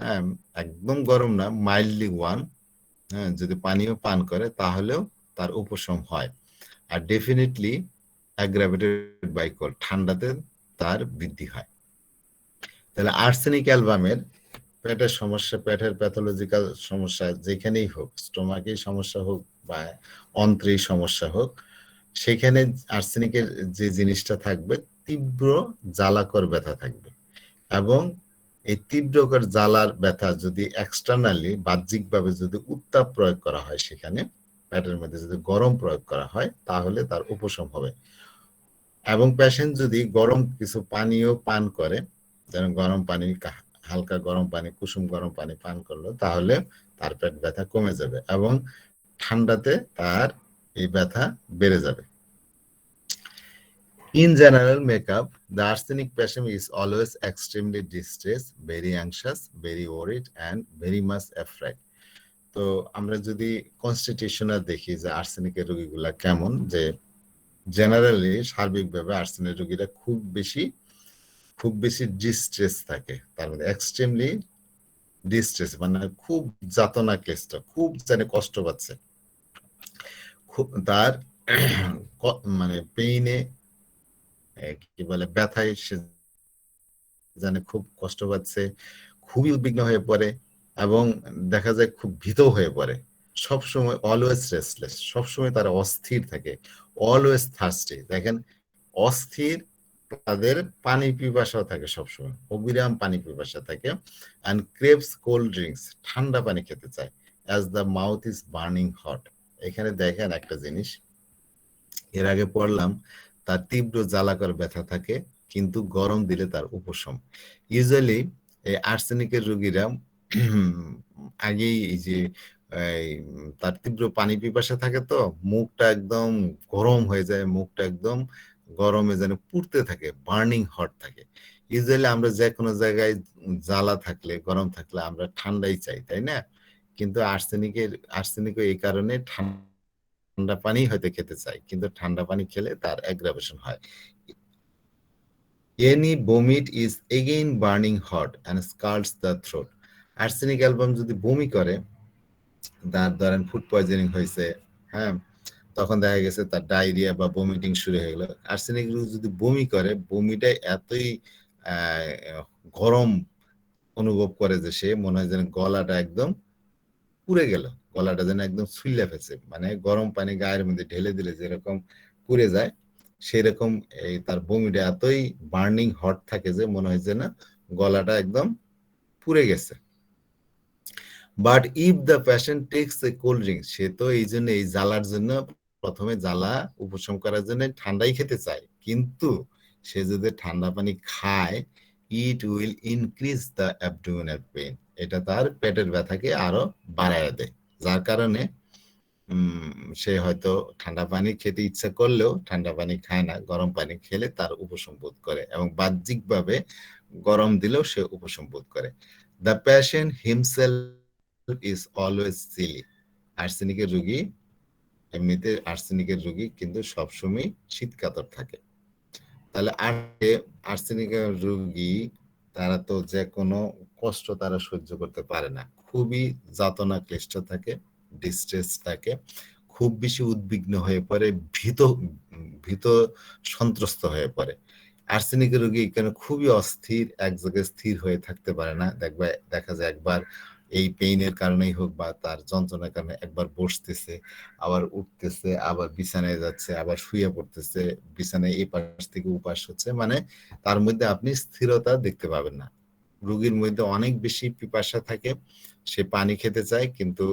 হ্যাঁ, একদম গরম না, মাইল্ডলি ওয়ার্ম, হ্যাঁ, যদি পানীয় পান করে তাহলেও তার উপশম হয়। আর ডেফিনেটলি অ্যাগ্রাভেটেড বাই কোল্ড, ঠান্ডাতে তার বৃদ্ধি হয়। তাহলে আর্সেনিক অ্যালবামের পেটের সমস্যা, পেটের প্যাথোলজিক্যাল সমস্যা যেখানেই হোক, স্টোমাকেই সমস্যা হোক বা অন্ত্রেই সমস্যা হোক, সেখানে আর্সেনিকের যে জিনিসটা থাকবে, তীব্র জ্বালাকর ব্যথা থাকবে। এবং এই তীব্রকর জ্বালার ব্যথা যদি এক্সটার্নালি বাহ্যিকভাবে যদি উত্তাপ প্রয়োগ করা হয়, সেখানে পেটের মধ্যে যদি গরম প্রয়োগ করা হয়, তাহলে তার উপশম হবে। এবং পেশেন্ট যদি গরম কিছু পানীয় পান করে, যেমন গরম পানি, হালকা গরম পানি, কুসুম গরম পানি পান করলো, তাহলে তার পেট ব্যথা কমে যাবে এবং ঠান্ডাতে তার এই ব্যথা বেড়ে যাবে। In general makeup, the arsenic patient is always extremely distressed, very anxious, very worried, and very much afraid. তো আমরা যদি কনস্টিটিউশনাল দেখি যে আর্সেনিকের রোগীগুলা কেমন, যে জেনারেলি সার্বিকভাবে আর্সেনিক রোগীরা খুব বেশি ডিস্ট্রেস থাকে, তার মধ্যে এক্সট্রিমলি ডিস্ট্রেস মানে খুব যাতনা ক্লিষ্ট, খুব জানে কষ্ট পাচ্ছে, খুব তার মানে পেইনে কি বলে ব্যথায় সে জানে খুব কষ্ট পাচ্ছে, খুবই উদ্বিগ্ন হয়ে পড়ে এবং দেখা যায় খুব ভীত হয়ে পড়ে, সবসময় অলওয়েজ রেস্টলেস, সবসময় তারা অস্থির থাকে, অলওয়েজ থার্স্টি। দেখেন, অস্থির, তাদের পানি পিপাসাও থাকে, সবসময় অবিরাম পানি পিপাসা থাকে। অ্যান্ড ক্রেভস কোল্ড ড্রিঙ্কস, ঠান্ডা পানি খেতে চায়। As the mouth is burning hot. এখানে দেখেন একটা জিনিস, এর আগে পড়লাম তার তীব্র জ্বালাকর ব্যথা থাকে, কিন্তু গরম দিলে তার উপশম। ইউজুয়ালি এই আর্সেনিকের রোগীরা আগেই এই যে তার তীব্র পানি পিপাসা থাকে, তো মুখটা একদম গরম হয়ে যায়, মুখটা একদম গরমে যেন পুড়তে থাকে, বার্নিং হট থাকে। ইউজুয়ালি আমরা যে কোনো জায়গায় জ্বালা থাকলে, গরম থাকলে আমরা ঠান্ডাই চাই, তাই না? কিন্তু আর্সেনিক এই কারণে ঠান্ডা পানি হয়তো খেতে চাই, কিন্তু ঠান্ডা পানি খেলে তার অ্যাগ্রাভেশন হয়। Any vomit is again burning hot and scalds the throat. Arsenic album যদি বমি করে, তার ধরেন ফুড পয়জনিং হয়েছে, হ্যাঁ, তখন দেখা গেছে তার ডায়রিয়া বা ভমিটিং শুরু হয়ে গেল। আর্সেনিক যদি বমি করে, বমিটা এতই গরম অনুভব করে যে সে মনে হয় যেন গলাটা একদম পুড়ে গেল, গলাটা যেন একদম ছুইলা ফেছে, মানে গরম পানি গায়ের মধ্যে ঢেলে দিলে যেরকম পুড়ে যায়, সেরকম এই তার বমিটা এতই বার্নিং হট থাকে যে মনে হয় যে না গলাটা একদম পুড়ে গেছে। But if the patient takes a cold drink, সে তো এই জন্য এই জ্বালার জন্য প্রথমে জ্বালা উপশম করার জন্য ঠান্ডাই খেতে চায়, কিন্তু সে যদি ঠান্ডা পানি খায়, it will increase the abdominal pain, এটা তার পেটের ব্যথাকে আরো বাড়ায় দেয়, যার কারণে সে হয়তো ঠান্ডা পানি খেতে ইচ্ছা করলেও ঠান্ডা পানি খায় না, গরম পানি খেলে তার উপশম বোধ করে এবং বাহ্যিকভাবে গরম দিলেও সে উপশম বোধ করে। The patient himself is always silly. আর্সেনিকের রোগী, এমনিতে আর্সেনিকের রোগী কিন্তু সবসময় শীতকাতর থাকে। তাহলে আর্সেনিকের রোগী তারা তো যে কোনো কষ্ট তারা সহ্য করতে পারে না, খুবই যাতনা ক্লিষ্ট থাকে, ডিস্ট্রেস থাকে, খুব বেশি উদ্বিগ্ন হয়ে পড়ে, ভীত সন্ত্রস্ত হয়ে পড়ে। আর্সেনিকের রোগী এখানে খুবই অস্থির, এক জায়গায় স্থির হয়ে থাকতে পারে না। দেখা যায় একবার এই পেইনের কারণেই হোক বা তার যন্ত্রণার কারণে একবার বসতেছে, আবার উঠতেছে, আবার বিছানায় যাচ্ছে, আবার শুয়ে পড়তেছে, বিছানায় এই পাশ থেকে উপাস হচ্ছে, মানে তার মধ্যে আপনি স্থিরতা দেখতে পাবেন না। রোগীর মধ্যে অনেক বেশি পিপাসা থাকে, সে পানি খেতে চায়, কিন্তু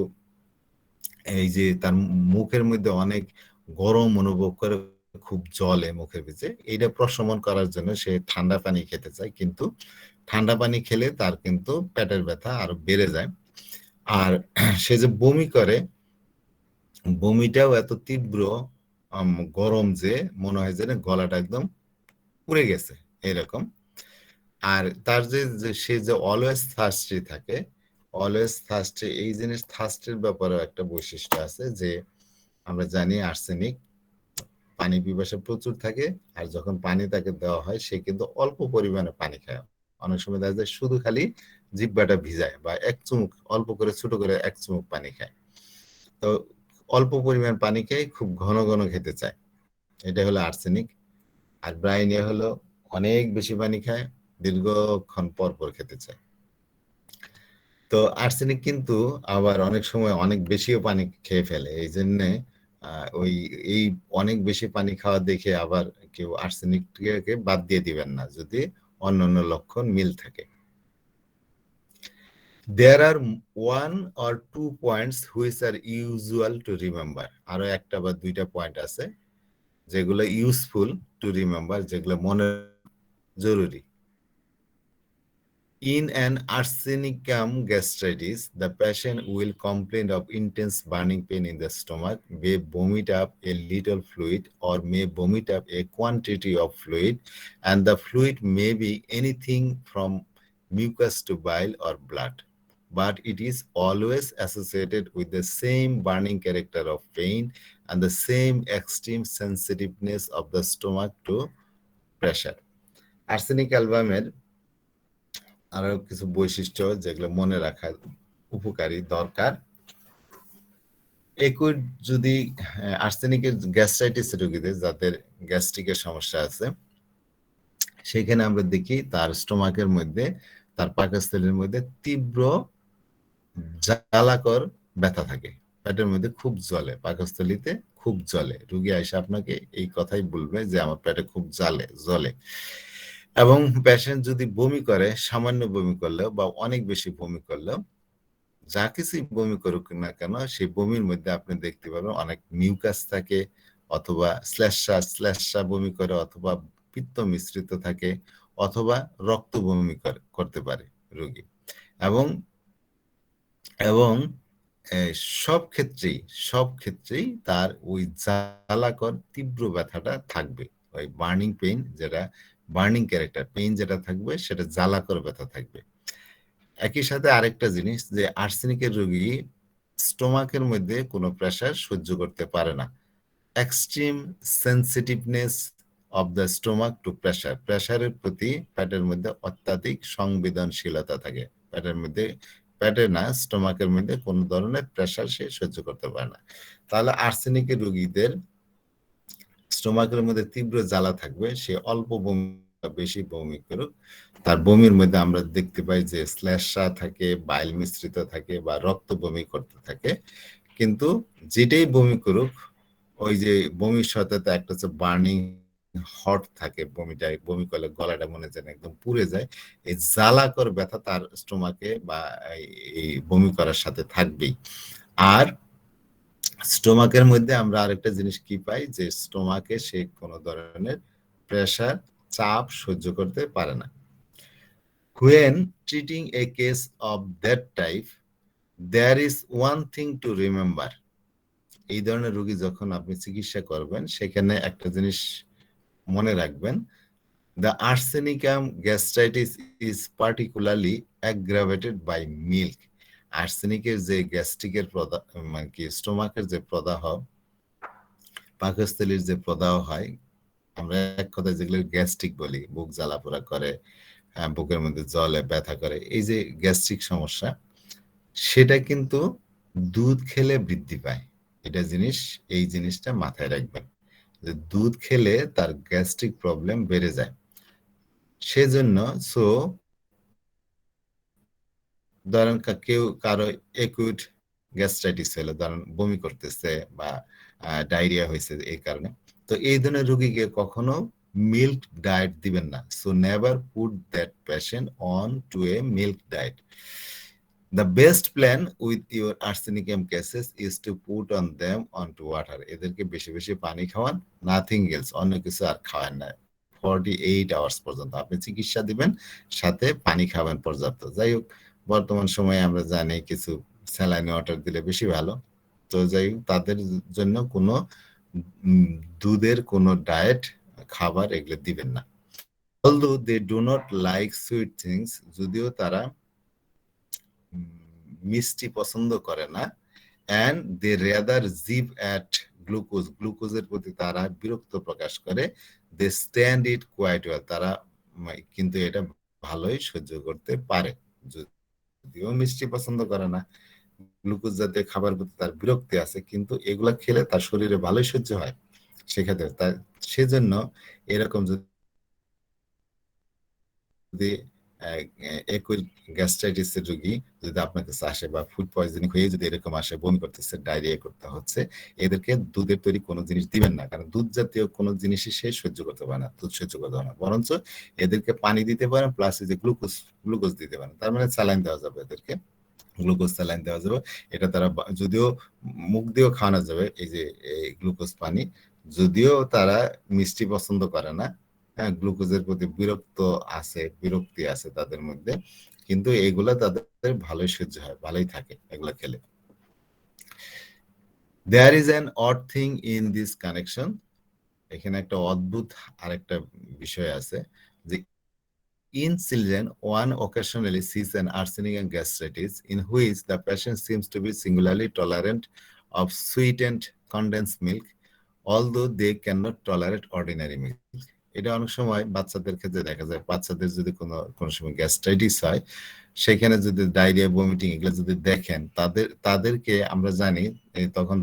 এই যে তার মুখের মধ্যে অনেক গরম অনুভব করে, খুব জলে মুখের ভিতরে, এইটা প্রশমন করার জন্য সে ঠান্ডা পানি খেতে চায়, কিন্তু ঠান্ডা পানি খেলে তার কিন্তু পেটের ব্যথা আরো বেড়ে যায়। আর সে যে বমি করে, বমিটাও এত তীব্র গরম যে মনে হয় যে গলাটা একদম পুড়ে গেছে এরকম। আর তার যে সে যে অলওয়েজ থার্স্টি থাকে, অলওয়েজ থার্স্টি, এই জিনিস থার্স্টির ব্যাপারে একটা বৈশিষ্ট্য আছে যে আমরা জানি আর্সেনিক পানি পিপাসা প্রচুর থাকে, আর যখন পানি তাকে দেওয়া হয় সে কিন্তু অল্প পরিমাণে পানি খায়। অনেক সময় দেখা যায় শুধু খালি জিহ্বাটা ভিজায় বা এক চুমুক, অল্প করে ছোট করে এক চুমুক পানি খায়। তো অল্প পরিমাণ পানি খেয়ে খুব ঘন ঘন খেতে চায়, এটা হলো আর্সেনিক। আর ব্রাইনিয়া হলো অনেক বেশি পানি খায়, দীর্ঘক্ষণ পর পর খেতে চায়। তো আর্সেনিক কিন্তু আবার অনেক সময় অনেক বেশিও পানি খেয়ে ফেলে, এই জন্য ওই এই অনেক বেশি পানি খাওয়া দেখে আবার কেউ আর্সেনিককে বাদ দিয়ে দিবেন না যদি অন্যান্য লক্ষণ মিল থাকে। There are 1 or 2 points which are usual to remember. আরো একটা বা দুইটা পয়েন্ট আছে যেগুলো ইউজফুল টু রিমেম্বার, যেগুলো মনে জরুরি। In an arsenicum gastritis, the patient will complain of intense burning pain in the stomach, may vomit up a little fluid or may vomit up a quantity of fluid, and the fluid may be anything from mucus to bile or blood. But it is always associated with the same burning character of pain and the same extreme sensitiveness of the stomach to pressure. Arsenic অ্যালবামের আরো কিছু বৈশিষ্ট্য যেগুলো মনে রাখা উপকারী দরকার। একুইড যদি আর্সেনিকের গ্যাস্ট্রাইটিস রোগীদের যাদের গ্যাস্ট্রিকের সমস্যা আছে, সেখানে আমরা দেখি তার স্টোমাকের মধ্যে, তার পাকস্থলীর মধ্যে তীব্র জ্বালাকর ব্যথা থাকে, পেটের মধ্যে খুব জ্বলে, পাকস্থলীতে খুব জ্বলে। রোগী এসে আপনাকে এই কথাই বলবে যে আমার পেটে খুব জ্বলে। এবং পেশেন্ট যদি বমি করে, সামান্য বমি করলেও বা অনেক বেশি বমি করলেও, যা কিছুই বমি করুক না কেন, সেই বমির মধ্যে আপনি দেখতে পাবেন অনেক মিউকাস থাকে, অথবা শ্লেষ্মা বমি করে, অথবা পিত্ত মিশ্রিত থাকে, অথবা রক্ত বমি করতে পারে রোগী। এবং এবং সব ক্ষেত্রেই তার ওই জ্বালাকর তীব্র ব্যথাটা থাকবে, ওই বার্নিং পেইন, যেটা বার্নিং ক্যারেক্টার পেইন যেটা থাকবে সেটা জ্বালাকর ব্যথা থাকবে। একই সাথে আরেকটা জিনিস, যে আর্সেনিকের রোগী স্টোমাকের মধ্যে কোনো প্রেসার সহ্য করতে পারে না। Extreme sensitiveness of the stomach to প্রেসারের প্রতি পেটের মধ্যে অত্যাধিক সংবেদনশীলতা থাকে। স্টোমাকের মধ্যে কোনো ধরনের প্রেসার সে সহ্য করতে পারে না। তাহলে আর্সেনিকের রোগীদের স্টোমাকের মধ্যে তীব্র জ্বালা থাকবে, সে অল্প বমি বেশি বমি করুক, তার বমির মধ্যে আমরা দেখতে পাই যে শ্লেষ্মা থাকে, বাইল মিশ্রিত থাকে বা রক্ত বমি করতে থাকে। কিন্তু যেটাই বমি করুক, ওই যে বমির সাথে তো একটা হচ্ছে বার্নিং হট থাকে, বমি করলে গলাটা মনে যেন একদম পুড়ে যায়, এই জ্বালাকর ব্যথা তার স্টোমাকে বা এই বমি করার সাথে থাকবেই। আর স্টোমাকের মধ্যে আমরা আরেকটা জিনিস কি পাই, যে স্টোমাকে সে কোনো ধরনের প্রেসার, চাপ সহ্য করতে পারে না। When treating a case of that type, there is one thing to remember. এই ধরনের রোগী যখন আপনি চিকিৎসা করবেন, সেখানে একটা জিনিস মনে রাখবেন, the arsenicum gastritis is particularly aggravated by milk. আর্সেনিকের যে গ্যাস্ট্রিকের প্রদাহ, মানে কি স্টোমাকের যে প্রদাহ, পাকস্থলীর যে প্রদাহ হয়, আমরা এক কথায় যেগুলো গ্যাস্ট্রিক বলি, বুক জ্বালাপোড়া করে, বুকের মধ্যে জ্বলে, ব্যথা করে, এই যে গ্যাস্ট্রিক সমস্যা, সেটা কিন্তু দুধ খেলে বৃদ্ধি পায়। এই জিনিসটা মাথায় রাখবেন, যে দুধ খেলে তার গ্যাস্ট্রিক প্রবলেম বেড়ে যায়। সেজন্য ধরেন কারো একুইট গ্যাস্ট্রাইটিস হলো, ধরেন বমি করতেছে বা ডায়রিয়া হয়েছে এই কারণে, তো এই ধরনের রোগীকে কখনো মিল্ক ডায়েট দিবেন না। So never put that patient on to a milk diet. The best plan with your arsenicum cases is to put on them onto water. এদেরকে বেশি বেশি পানি খাওয়ান, নাথিং এলস, অন্য কিছু আর খাওয়ান না। 48 আওয়ার্স পর্যন্ত আপনি চিকিৎসা দিবেন, সাথে পানি খাবেন পর্যাপ্ত। যাই হোক, বর্তমান সময়ে আমরা জানি কিছু স্যালাইন ওয়াটার দিলে বেশি ভালো। তো যাই হোক, তাদের জন্য কোনো দুধের কোনো ডায়েট, খাবার এগুলো দিবেন না। Although they do not like sweet things, যদিও তারা মিষ্টি পছন্দ করে না, and they rather ziv at গ্লুকোজের প্রতি তারা বিরক্ত প্রকাশ করে, they stand it quite well, তারা কিন্তু এটা ভালোই সহ্য করতে পারে, যদিও মিষ্টি পছন্দ করে না, গ্লুকোজ জাতীয় খাবার প্রতি তার বিরক্তি আছে, কিন্তু এগুলা খেলে তার শরীরে ভালোই সহ্য হয়। সেক্ষেত্রে তার সেজন্য এরকম যদি একই গ্যাস্ট্রাইটিসের রোগী যদি আপনার কাছে আসে বা ফুড পয়জনিং হয়ে যদি এরকম আসে, বমি করতেছে, ডায়রিয়া করতে হচ্ছে, এদেরকে দুধের তৈরি কোনো জিনিস দিবেন না, কারণ দুধ জাতীয় কোনো জিনিসই সে সহ্য করতে পারে না, দুধ সহ্য করতে পারে না। বরঞ্চ এদেরকে পানি দিতে পারেন, প্লাস এই যে গ্লুকোজ দিতে পারেন, তার মানে স্যালাইন দেওয়া যাবে এদেরকে, গ্লুকোজ স্যালাইন দেওয়া যাবে। এটা তারা যদিও মুখ দিয়েও খাওয়ানো যাবে, এই যে গ্লুকোজ পানি, যদিও তারা মিষ্টি পছন্দ করে না, হ্যাঁ, গ্লুকোজের প্রতি বিরক্তি আছে তাদের মধ্যে, কিন্তু এগুলা তাদের ভালোই সহ্য হয়, ভালোই থাকে এগুলা খেলে। There is an odd thing in this connection. এখানে একটা অদ্ভুত আরেকটা বিষয় আছে যে in children, one occasionally sees an arsenic and gastritis in which the patient seems to be singularly tolerant of sweetened condensed milk, although they cannot tolerate ordinary milk. এটা অনেক সময় বাচ্চাদের ক্ষেত্রে দেখা যায়, বাচ্চাদের যদি কোনো সময় গ্যাস্ট্রাইটিস হয়, সেখানে যদি ডায়রিয়া, ভমিটিং এগুলো যদি দেখেন, তাদেরকে আমরা জানি তখন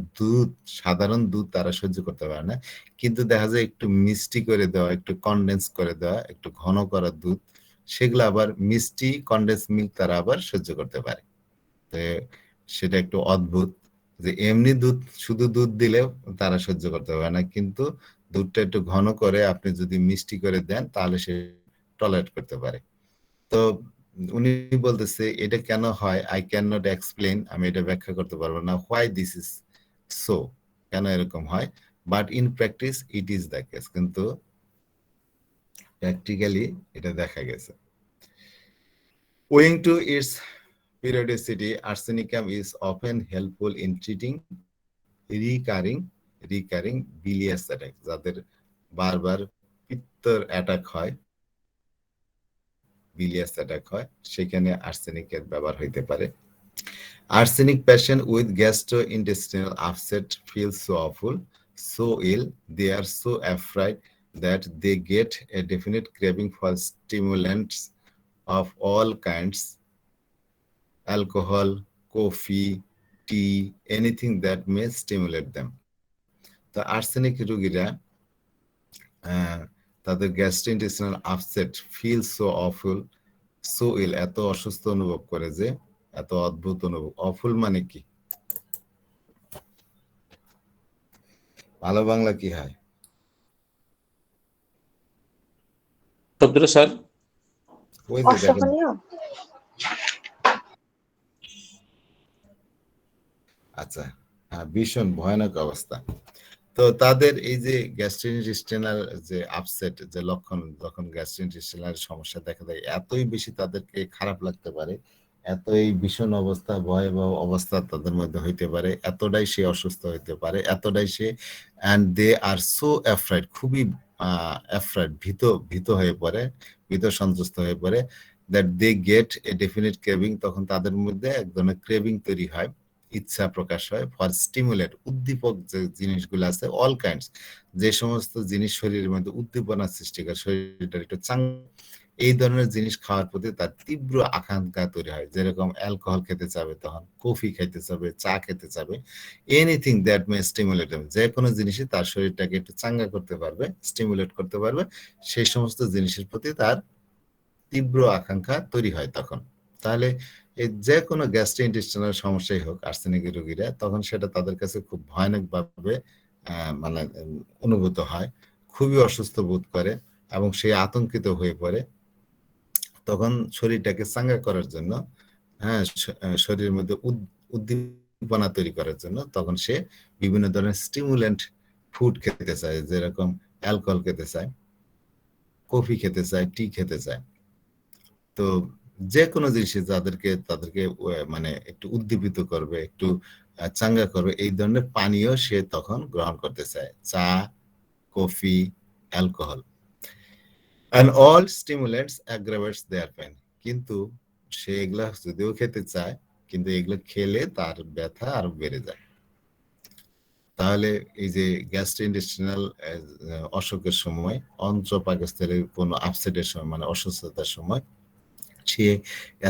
সাধারণ দুধ তারা সহ্য করতে পারে না, কিন্তু দেখা যায় একটু মিষ্টি করে দেওয়া, একটু কনডেন্স করে দেওয়া, একটু ঘন করা দুধ, সেগুলো আবার মিষ্টি কনডেন্স মিল্ক তারা আবার সহ্য করতে পারে। তো সেটা একটু অদ্ভুত যে এমনি শুধু দুধ দিলেও তারা সহ্য করতে পারে না, কিন্তু দুধটা একটু ঘন করে আপনি যদি মিষ্টি করে দেন তাহলে সে টলারেট করতে পারে। তো উনি বলতেছে এটা কেন হয়, আই ক্যান নট এক্সপ্লেন, আমি এটা ব্যাখ্যা করতে পারবো না, হোয়াই দিস ইজ সো, কেন এরকম হয়, but in practice it is the case, কিন্তু প্র্যাকটিক্যালি এটা দেখা গেছে। Owing to its periodicity, arsenicum is often helpful in treating recurring bilious attack, যাদের বারবার পিত্তর অ্যাটাক হয়, bilious অ্যাটাক হয়, সেখানে আর্সেনিকের ব্যবহার হইতে পারে। Arsenic patient with gastrointestinal upset feel so awful, so ill, they are so afraid that they get a definite craving for stimulants of all kinds, alcohol, coffee, tea, anything that may stimulate them. তো আর্সেনিক রোগীরা তাদের gastrointestinal upset, feel so awful, so ill, এত অসুস্থ অনুভব করে যে, এত অদ্ভুত অনুভব। অফুল মানে কি, ভালো বাংলা কি হয় শব্দটা স্যার? ওই যে দেখেন, আচ্ছা, হ্যাঁ, ভীষণ ভয়ানক অবস্থা। তো তাদের এই যে গ্যাস্ট্রোইন্টেস্টিনাল যে আপসেট যে লক্ষণ, যখন গ্যাস্ট্রোইন্টেস্টিনাল সমস্যা দেখা দেয়, এতই বেশি তাদেরকে খারাপ লাগতে পারে, এতই ভীষণ অবস্থা, ভয়াবহ অবস্থা তাদের মধ্যে হইতে পারে, এতটাই সে অসুস্থ হইতে পারে, এতটাই সে, and they are so afraid, খুবই অ্যাফ্রাইড, ভীত হয়ে পড়ে, ভীত সন্ত্রস্ত হয়ে পড়ে, that they get a definite craving, তখন তাদের মধ্যে এক ধরনের ক্রেভিং তৈরি হয়, ইচ্ছা প্রকাশ হয়, ফর স্টিমুলেট, উদ্দীপক যে জিনিসগুলো আছে, অল কাইন্ডস, যে সমস্ত জিনিস শরীরের মধ্যে উদ্দীপনা সৃষ্টি করে, শরীরটা একটু এই ধরনের জিনিস খাওয়ার প্রতি তার তীব্র আকাঙ্ক্ষা তৈরি হয়। যেরকম অ্যালকোহল খেতে চাবে, তখন কফি খেতে চাবে, চা খেতে চাবে, এনিথিং দ্যাট মে স্টিমুলেট, যে কোনো জিনিসই তার শরীরটাকে একটু চাঙ্গা করতে পারবে, স্টিমুলেট করতে পারবে, সেই সমস্ত জিনিসের প্রতি তার তীব্র আকাঙ্ক্ষা তৈরি হয় তখন। তাহলে এই যে কোনো গ্যাস্ট্রোইন্টেস্টিনাল সমস্যাই হোক আর্সেনিকের রোগীরা, তখন সেটা তাদের কাছে খুব ভয়ানকভাবে মানে অনুভূত হয়, খুবই অসুস্থ বোধ করে এবং সে আতঙ্কিত হয়ে পড়ে। তখন শরীরটাকে চাঙ্গা করার জন্য, হ্যাঁ, শরীরের মধ্যে উদ্দীপনা তৈরি করার জন্য তখন সে বিভিন্ন ধরনের স্টিমুলেন্ট ফুড খেতে চায়, যেরকম অ্যালকোহল খেতে চায়, কফি খেতে চায়, টি খেতে চায়। তো যে কোনো জিনিসে তাদেরকে মানে একটু উদ্দীপিত করবে, একটু চাঙ্গা করবে, এই ধরনের পানীয় সে তখন গ্রহণ করতে চায়, চা, coffee, alcohol, and all stimulants aggravates their pain, কিন্তু সে এগুলা যদিও খেতে চায়, কিন্তু এগুলো খেলে তার ব্যথা আরো বেড়ে যায়। তাহলে এই যে গ্যাস্ট্রোইন্টেস্টিনাল অসুখের সময়, অন্ত্র পাকস্থলীর কোনো আপসেটের সময়, মানে অসুস্থতার সময়, সে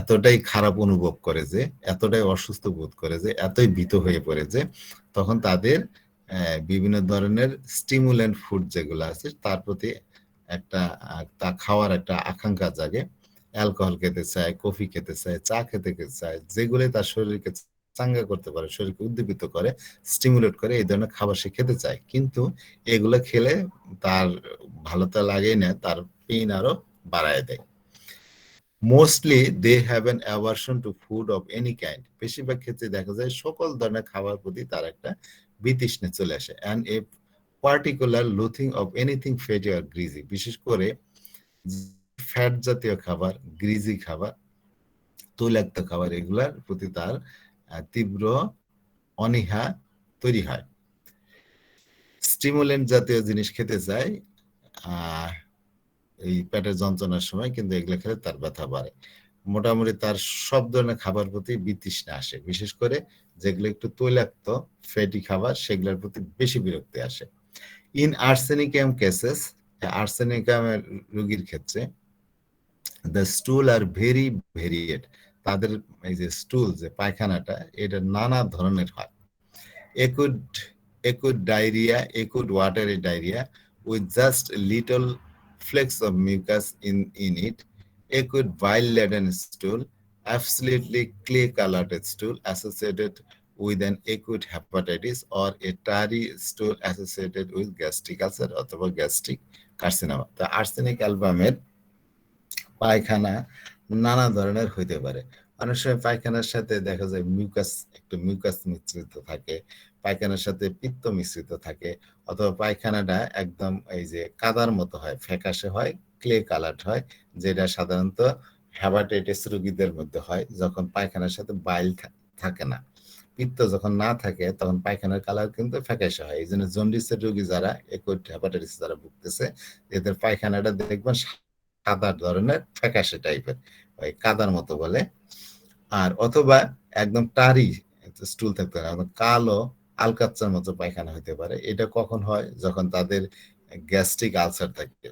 এতটাই খারাপ অনুভব করে যে, এতটাই অসুস্থ বোধ করে যে, এতই ভীত হয়ে পড়ে যে তখন তাদের বিভিন্ন ধরনের স্টিমুল্যান্ট ফুড যেগুলো আছে তার প্রতি একটা তা খাওয়ার একটা আকাঙ্ক্ষা জাগে। অ্যালকোহল খেতে চায়, কফি খেতে চায়, চা খেতে চায়, যেগুলোই তার শরীরকে চাঙ্গা করতে পারে, শরীরকে উদ্দীপিত করে, স্টিমুলেট করে, এই ধরনের খাবার সে খেতে চায়। কিন্তু এগুলো খেলে তার ভালো তো লাগেই না, তার পেইন আরো বাড়ায় দেয়। Mostly they have an aversion to food of any kind. বেশিরভাগ ক্ষেত্রে দেখা যায় সকল ধরনের খাবার প্রতি তার একটা বিতৃষ্ণা চলে আসে। And a particular loathing of anything fatty আর গ্রিজি, বিশেষ করে ফ্যাট জাতীয় খাবার, গ্রিজি খাবার, তৈলাক্ত খাবার, এগুলার প্রতি তার তীব্র অনীহা তৈরি হয়। স্টিমুলেন্ট জাতীয় জিনিস খেতে চায় এই পেটের যন্ত্রণার সময়, কিন্তু এগুলো খেলে তার ব্যথা বাড়ে। মোটামুটি তার সব ধরনের খাবার প্রতি বিতৃষ্ণা আসে, বিশেষ করে যেগুলো একটু তৈলাক্ত ফ্যাটি খাবার সেগুলোর প্রতি বেশি বিরক্তি আসে। ইন আর্সেনিকাম কেসেস, আর্সেনিকামের রোগীর ক্ষেত্রে দ্য স্টুল আর ভেরি ভেরিয়েড, তাদের এই যে স্টুল যে পায়খানাটা এটা নানা ধরনের হয়। acute diarrhea, acute watery diarrhea with just little flakes of mucus in it, acute bile-laden stool, absolutely clay-colored stool associated with an acute hepatitis, or a tarry stool associated with gastric ulcer অথবা gastric carcinoma। তা আর্সেনিক অ্যালবামের পায়খানা নানা ধরনের হইতে পারে। অনেক সময় পায়খানার সাথে দেখা যায় একটু মিউকাস মিশ্রিত থাকে, পায়খানার সাথে পিত্ত মিশ্রিত থাকে, অথবা পায়খানাটা একদম এই যে কাদার মতো হয়, ফ্যাকাশে হয়, ক্লে কালার হয়, যেটা সাধারণত হেপাটাইটিস রোগীদের মধ্যে হয় যখন পায়খানার সাথে বাইল থাকে না। পিত্ত যখন না থাকে তখন পায়খানার কালার কিন্তু ফ্যাকাশে হয়। এই জন্য জন্ডিসের রোগী যারা, একুট হেপাটাইটিস যারা ভুগতেছে, এদের পায়খানাটা দেখবেন কাদার ধরনের, ফ্যাকাশে টাইপের, ওই কাদার মতো বলে। আর অথবা একদম টারি স্টুল থাকতে পারে, কালো আলকাচ্চার মতো পায়খানা হতে পারে। এটা কখন হয়? যখন তাদের গ্যাস্ট্রিক আলসার থাকে,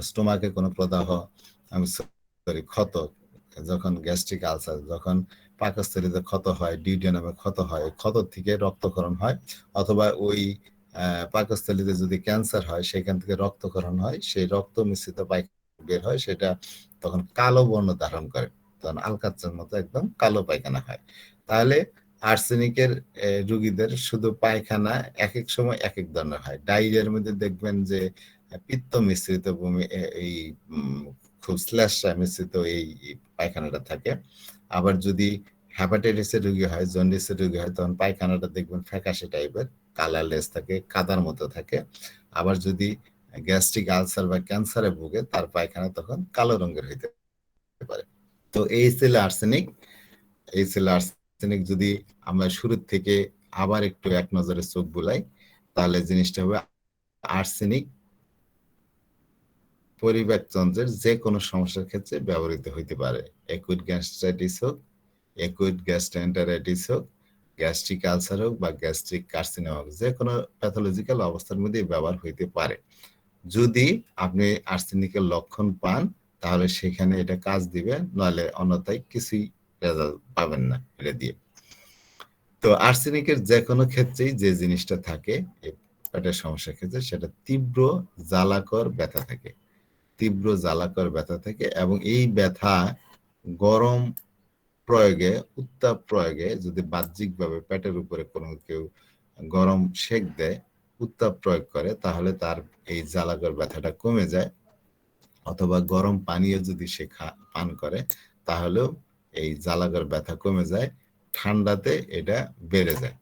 স্টোমাকে কোনো প্রদাহ, ক্ষত, যখন গ্যাস্ট্রিক আলসার, যখন পাকস্থলীতে ক্ষত হয়, ডিউডিয়ানামে ক্ষত হয়, ক্ষত থেকে রক্তক্ষরণ হয়, অথবা ওই পাকস্থলীতে যদি ক্যান্সার হয় সেখান থেকে রক্তক্ষরণ হয়, সেই রক্ত মিশ্রিত পায়খানা বের হয়, সেটা তখন কালো বর্ণ ধারণ করে, তখন আলকাচ্চার মতো একদম কালো পায়খানা হয়। তাহলে আর্সেনিকের রোগীদের শুধু পায়খানা এক এক সময় এক এক ধরনের হয়। ডায়রিয়ার মধ্যে দেখবেন যে পিত্ত মিশ্রিত বমি, এই খুব শ্লেষ্মা মিশ্রিত এই পায়খানাটা থাকে। আবার যদি হ্যাপাটাইটিসের রোগী হয়, জন্ডিসের রোগী হয়, তখন পায়খানাটা দেখবেন ফ্যাকাশে টাইপের, কালারলেস থাকে, কাদার মতো থাকে। আবার যদি গ্যাস্ট্রিক আলসার বা ক্যান্সারে ভুগে, তার পায়খানা তখন কালো রঙের হইতে পারে। তো এই ছিল আর্সেনিক। যদি আমরা শুরুর থেকে আবার একটু এক নজরে চোখ বুলাই, তাহলে জিনিসটা হবে আর্সেনিক পরিপাকতন্ত্রের যে কোনো সমস্যার ক্ষেত্রে ব্যবহৃত হইতে পারে। একুট গ্যাস্ট্রাইটিস হোক, একুট গ্যাস্ট্রোএন্টারাইটিস হোক, গ্যাস্ট্রিক আলসার হোক বা গ্যাস্ট্রিক কার্সিনোমা হোক, যে কোনো প্যাথোলজিক্যাল অবস্থার মধ্যে ব্যবহার হইতে পারে। যদি আপনি আর্সেনিকের লক্ষণ পান তাহলে সেখানে এটা কাজ দিবে, নাহলে অন্যথায় কিছুই রেজাল্ট পাবেন না এটা দিয়ে। তো আর্সেনিকের যে কোনো ক্ষেত্রেই যে জিনিসটা থাকে পেটের সমস্যার ক্ষেত্রে, সেটা তীব্র জ্বালাকর ব্যথা থাকে, তীব্র জ্বালাকর ব্যথা থাকে। এবং এই ব্যথা গরম প্রয়োগে, উত্তাপ প্রয়োগে, যদি বাহ্যিকভাবে পেটের উপরে কোনো কেউ গরম সেক দেয়, উত্তাপ প্রয়োগ করে, তাহলে তার এই জ্বালাকর ব্যথাটা কমে যায়। অথবা গরম পানীয় যদি সে পান করে তাহলেও এই জ্বালাকর ব্যথা কমে যায়। ঠান্ডাতে এটা বেড়ে যায়।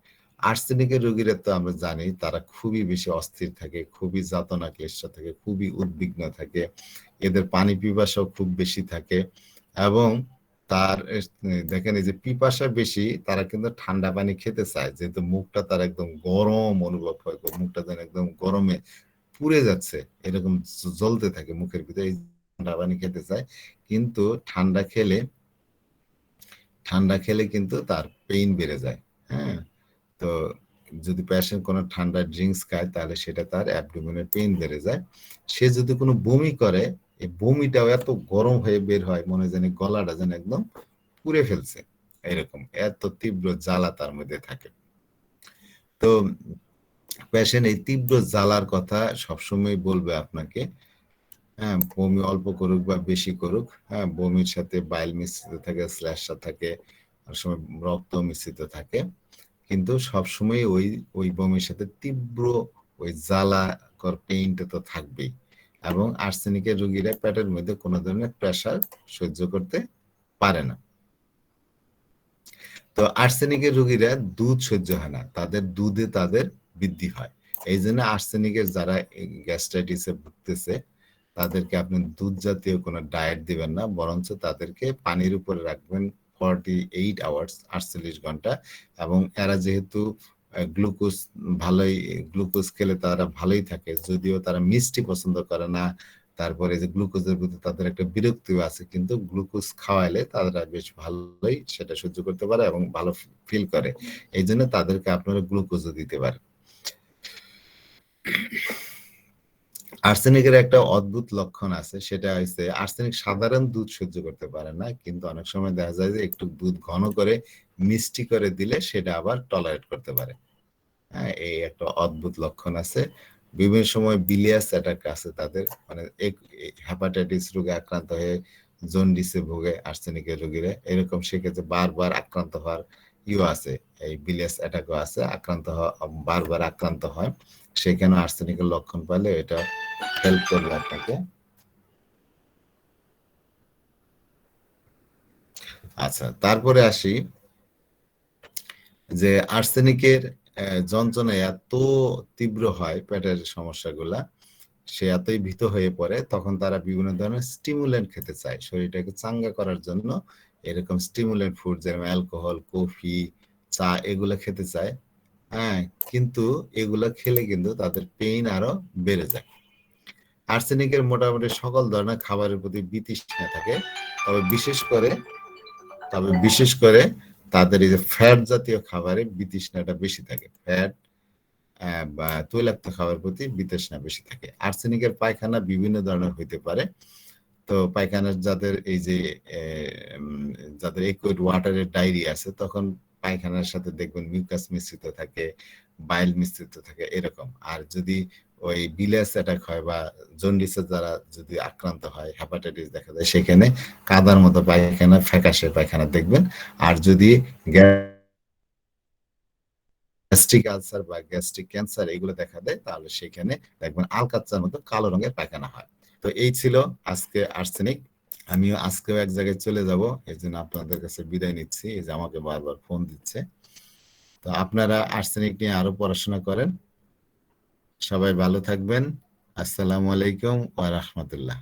আর্সেনিকের রোগীরা তো আমরা জানি তারা খুবই বেশি অস্থির থাকে, খুবই যাতনা ক্লেশ থাকে, খুবই উদ্বিগ্ন থাকে, এদের পানি পিপাসাও খুব বেশি থাকে। এবং তার দেখেন এই যে পিপাসা বেশি, তারা কিন্তু ঠান্ডা পানি খেতে চায়, যেহেতু মুখটা তার একদম গরম অনুভব হয়, মুখটা যেন একদম গরমে পুড়ে যাচ্ছে, এরকম জ্বলতে থাকে মুখের ভিতরে, ঠান্ডা পানি খেতে চায়। কিন্তু ঠান্ডা খেলে কিন্তু তার পেইন বেড়ে যায়। হ্যাঁ, তো যদি পেশেন্ট কোনো ঠান্ডা ড্রিঙ্কস খায় তাহলে সেটা তার অ্যাবডোমেনের পেইন বেড়ে যায়। সে যদি কোনো বমি করে এই বমিটাও এত গরম হয়ে বের হয়, মনে হয় যেন গলাটা যেন একদম পুড়ে ফেলছে, এরকম এত তীব্র জ্বালা তার মধ্যে থাকে। তো পেশেন্ট এই তীব্র জ্বালার কথা সবসময় বলবে আপনাকে। হ্যাঁ, বমি অল্প করুক বা বেশি করুক, হ্যাঁ, বমির সাথে বাইল মিশ্রিত থাকে, স্ল্যাশা থাকে, অনেক সময় রক্ত মিশ্রিত থাকে, কিন্তু সবসময় ওই ওই বমির সাথে তীব্র ওই জ্বালাকর পেইনটা তো থাকবেই। এবং আর্সেনিকের রোগীরা পেটের মধ্যে কোনো ধরনের প্রেসার সহ্য করতে পারে না। তো আর্সেনিকের রোগীরা দুধ সহ্য হয় না, তাদের দুধে তাদের বৃদ্ধি হয়। এই জন্য আর্সেনিকের যারা গ্যাস্ট্রাইটিসে ভুগতেছে তাদেরকে আপনি দুধ জাতীয় কোনো ডায়েট দিবেন না, বরঞ্চ তাদেরকে পানির উপরে রাখবেন 48 আওয়ার্স, 48 ঘন্টা। এবং এরা যেহেতু গ্লুকোজ ভালোই, গ্লুকোজ খেলে তারা ভালোই থাকে, যদিও তারা মিষ্টি পছন্দ করে না, তারপরে যে গ্লুকোজের প্রতি তাদের একটা বিরক্তিও আছে, কিন্তু গ্লুকোজ খাওয়াইলে তারা বেশ ভালোই সেটা সহ্য করতে পারে এবং ভালো ফিল করে। এই জন্য তাদেরকে আপনারা গ্লুকোজও দিতে পারেন। আর্সেনিকের একটা অদ্ভুত লক্ষণ আছে, সেটা হচ্ছে আর্সেনিক সাধারণ দুধ সহ্য করতে পারে না, কিন্তু অনেক সময় দেখা যায় যে একটু দুধ ঘন করে মিষ্টি করে দিলে সেটা আবার টলারেট করতে পারে। হ্যাঁ, এই একটা অদ্ভুত লক্ষণ আছে। বিভিন্ন সময় বিলিয়াস অ্যাটাক আছে তাদের, মানে হেপাটাইটিস রোগে আক্রান্ত হয়ে জন্ডিসে ভোগে আর্সেনিকের রোগীরা, এরকম সেক্ষেত্রে বারবার আক্রান্ত হওয়ার আছে, এই বিলিয়াস অ্যাটাকও আছে, আক্রান্ত বারবার আক্রান্ত হয়, সেখানে আর্সেনিকের লক্ষণ পাইলে এটা হেল্প করবে আপনাকে। আচ্ছা, তারপরে আসি যে আর্সেনিকের যন্ত্রণা এত তীব্র হয় পেটের সমস্যাগুলা, সে এতই ভীত হয়ে পড়ে, তখন তারা বিভিন্ন ধরনের স্টিমুলেন্ট খেতে চায় শরীরটাকে চাঙ্গা করার জন্য। এরকম স্টিমুলেন্ট ফুড যেমন অ্যালকোহল, কফি, চা, এগুলো খেতে চায়। হ্যাঁ, কিন্তু এগুলো খেলে কিন্তু তাদের পেইন আরো বেড়ে যায়। আর্সেনিকের মোটামুটি সকল ধরনের খাবারের প্রতি বিতৃষ্ণা থাকে, তবে বিশেষ করে তাদের এই যে ফ্যাট জাতীয় খাবারে বিতৃষ্ণাটা বেশি থাকে। ফ্যাট বা তৈলাক্ত খাবারের প্রতি বিতৃষ্ণা বেশি থাকে। আর্সেনিকের পায়খানা বিভিন্ন ধরনের হইতে পারে। তো পায়খানার যাদের এই যে যাদের লিকুইড ওয়াটারের ডায়রিয়া আছে, তখন পায়খানার সাথে দেখবেন মিউকাস মিশ্রিত থাকে, বাইল মিশ্রিত থাকে, এরকম। আর যদি ওই বিলাস অ্যাটাক হয় বা জন্ডিসে যারা যদি আক্রান্ত হয়, হেপাটাইটিস দেখা যায়, সেখানে কাদার মতো পায়খানা, ফ্যাকাশে পায়খানা দেখবেন। আর যদি গ্যাস্ট্রিক আলসার বা গ্যাস্ট্রিক ক্যান্সার এগুলো দেখা দেয়, তাহলে সেখানে দেখবেন আলকাচ্চার মতো কালো রঙের পায়খানা হয়। তো এই ছিল আজকে আর্সেনিক। আমিও আজকেও এক জায়গায় চলে যাব, এই জন্য আপনাদের কাছে বিদায় নিচ্ছি। এই যে আমাকে বারবার ফোন দিচ্ছে। তো আপনারা আর্সেনিক নিয়ে আরো পড়াশোনা করেন। সবাই ভালো থাকবেন। আসসালামু আলাইকুম ওয়া রাহমাতুল্লাহ।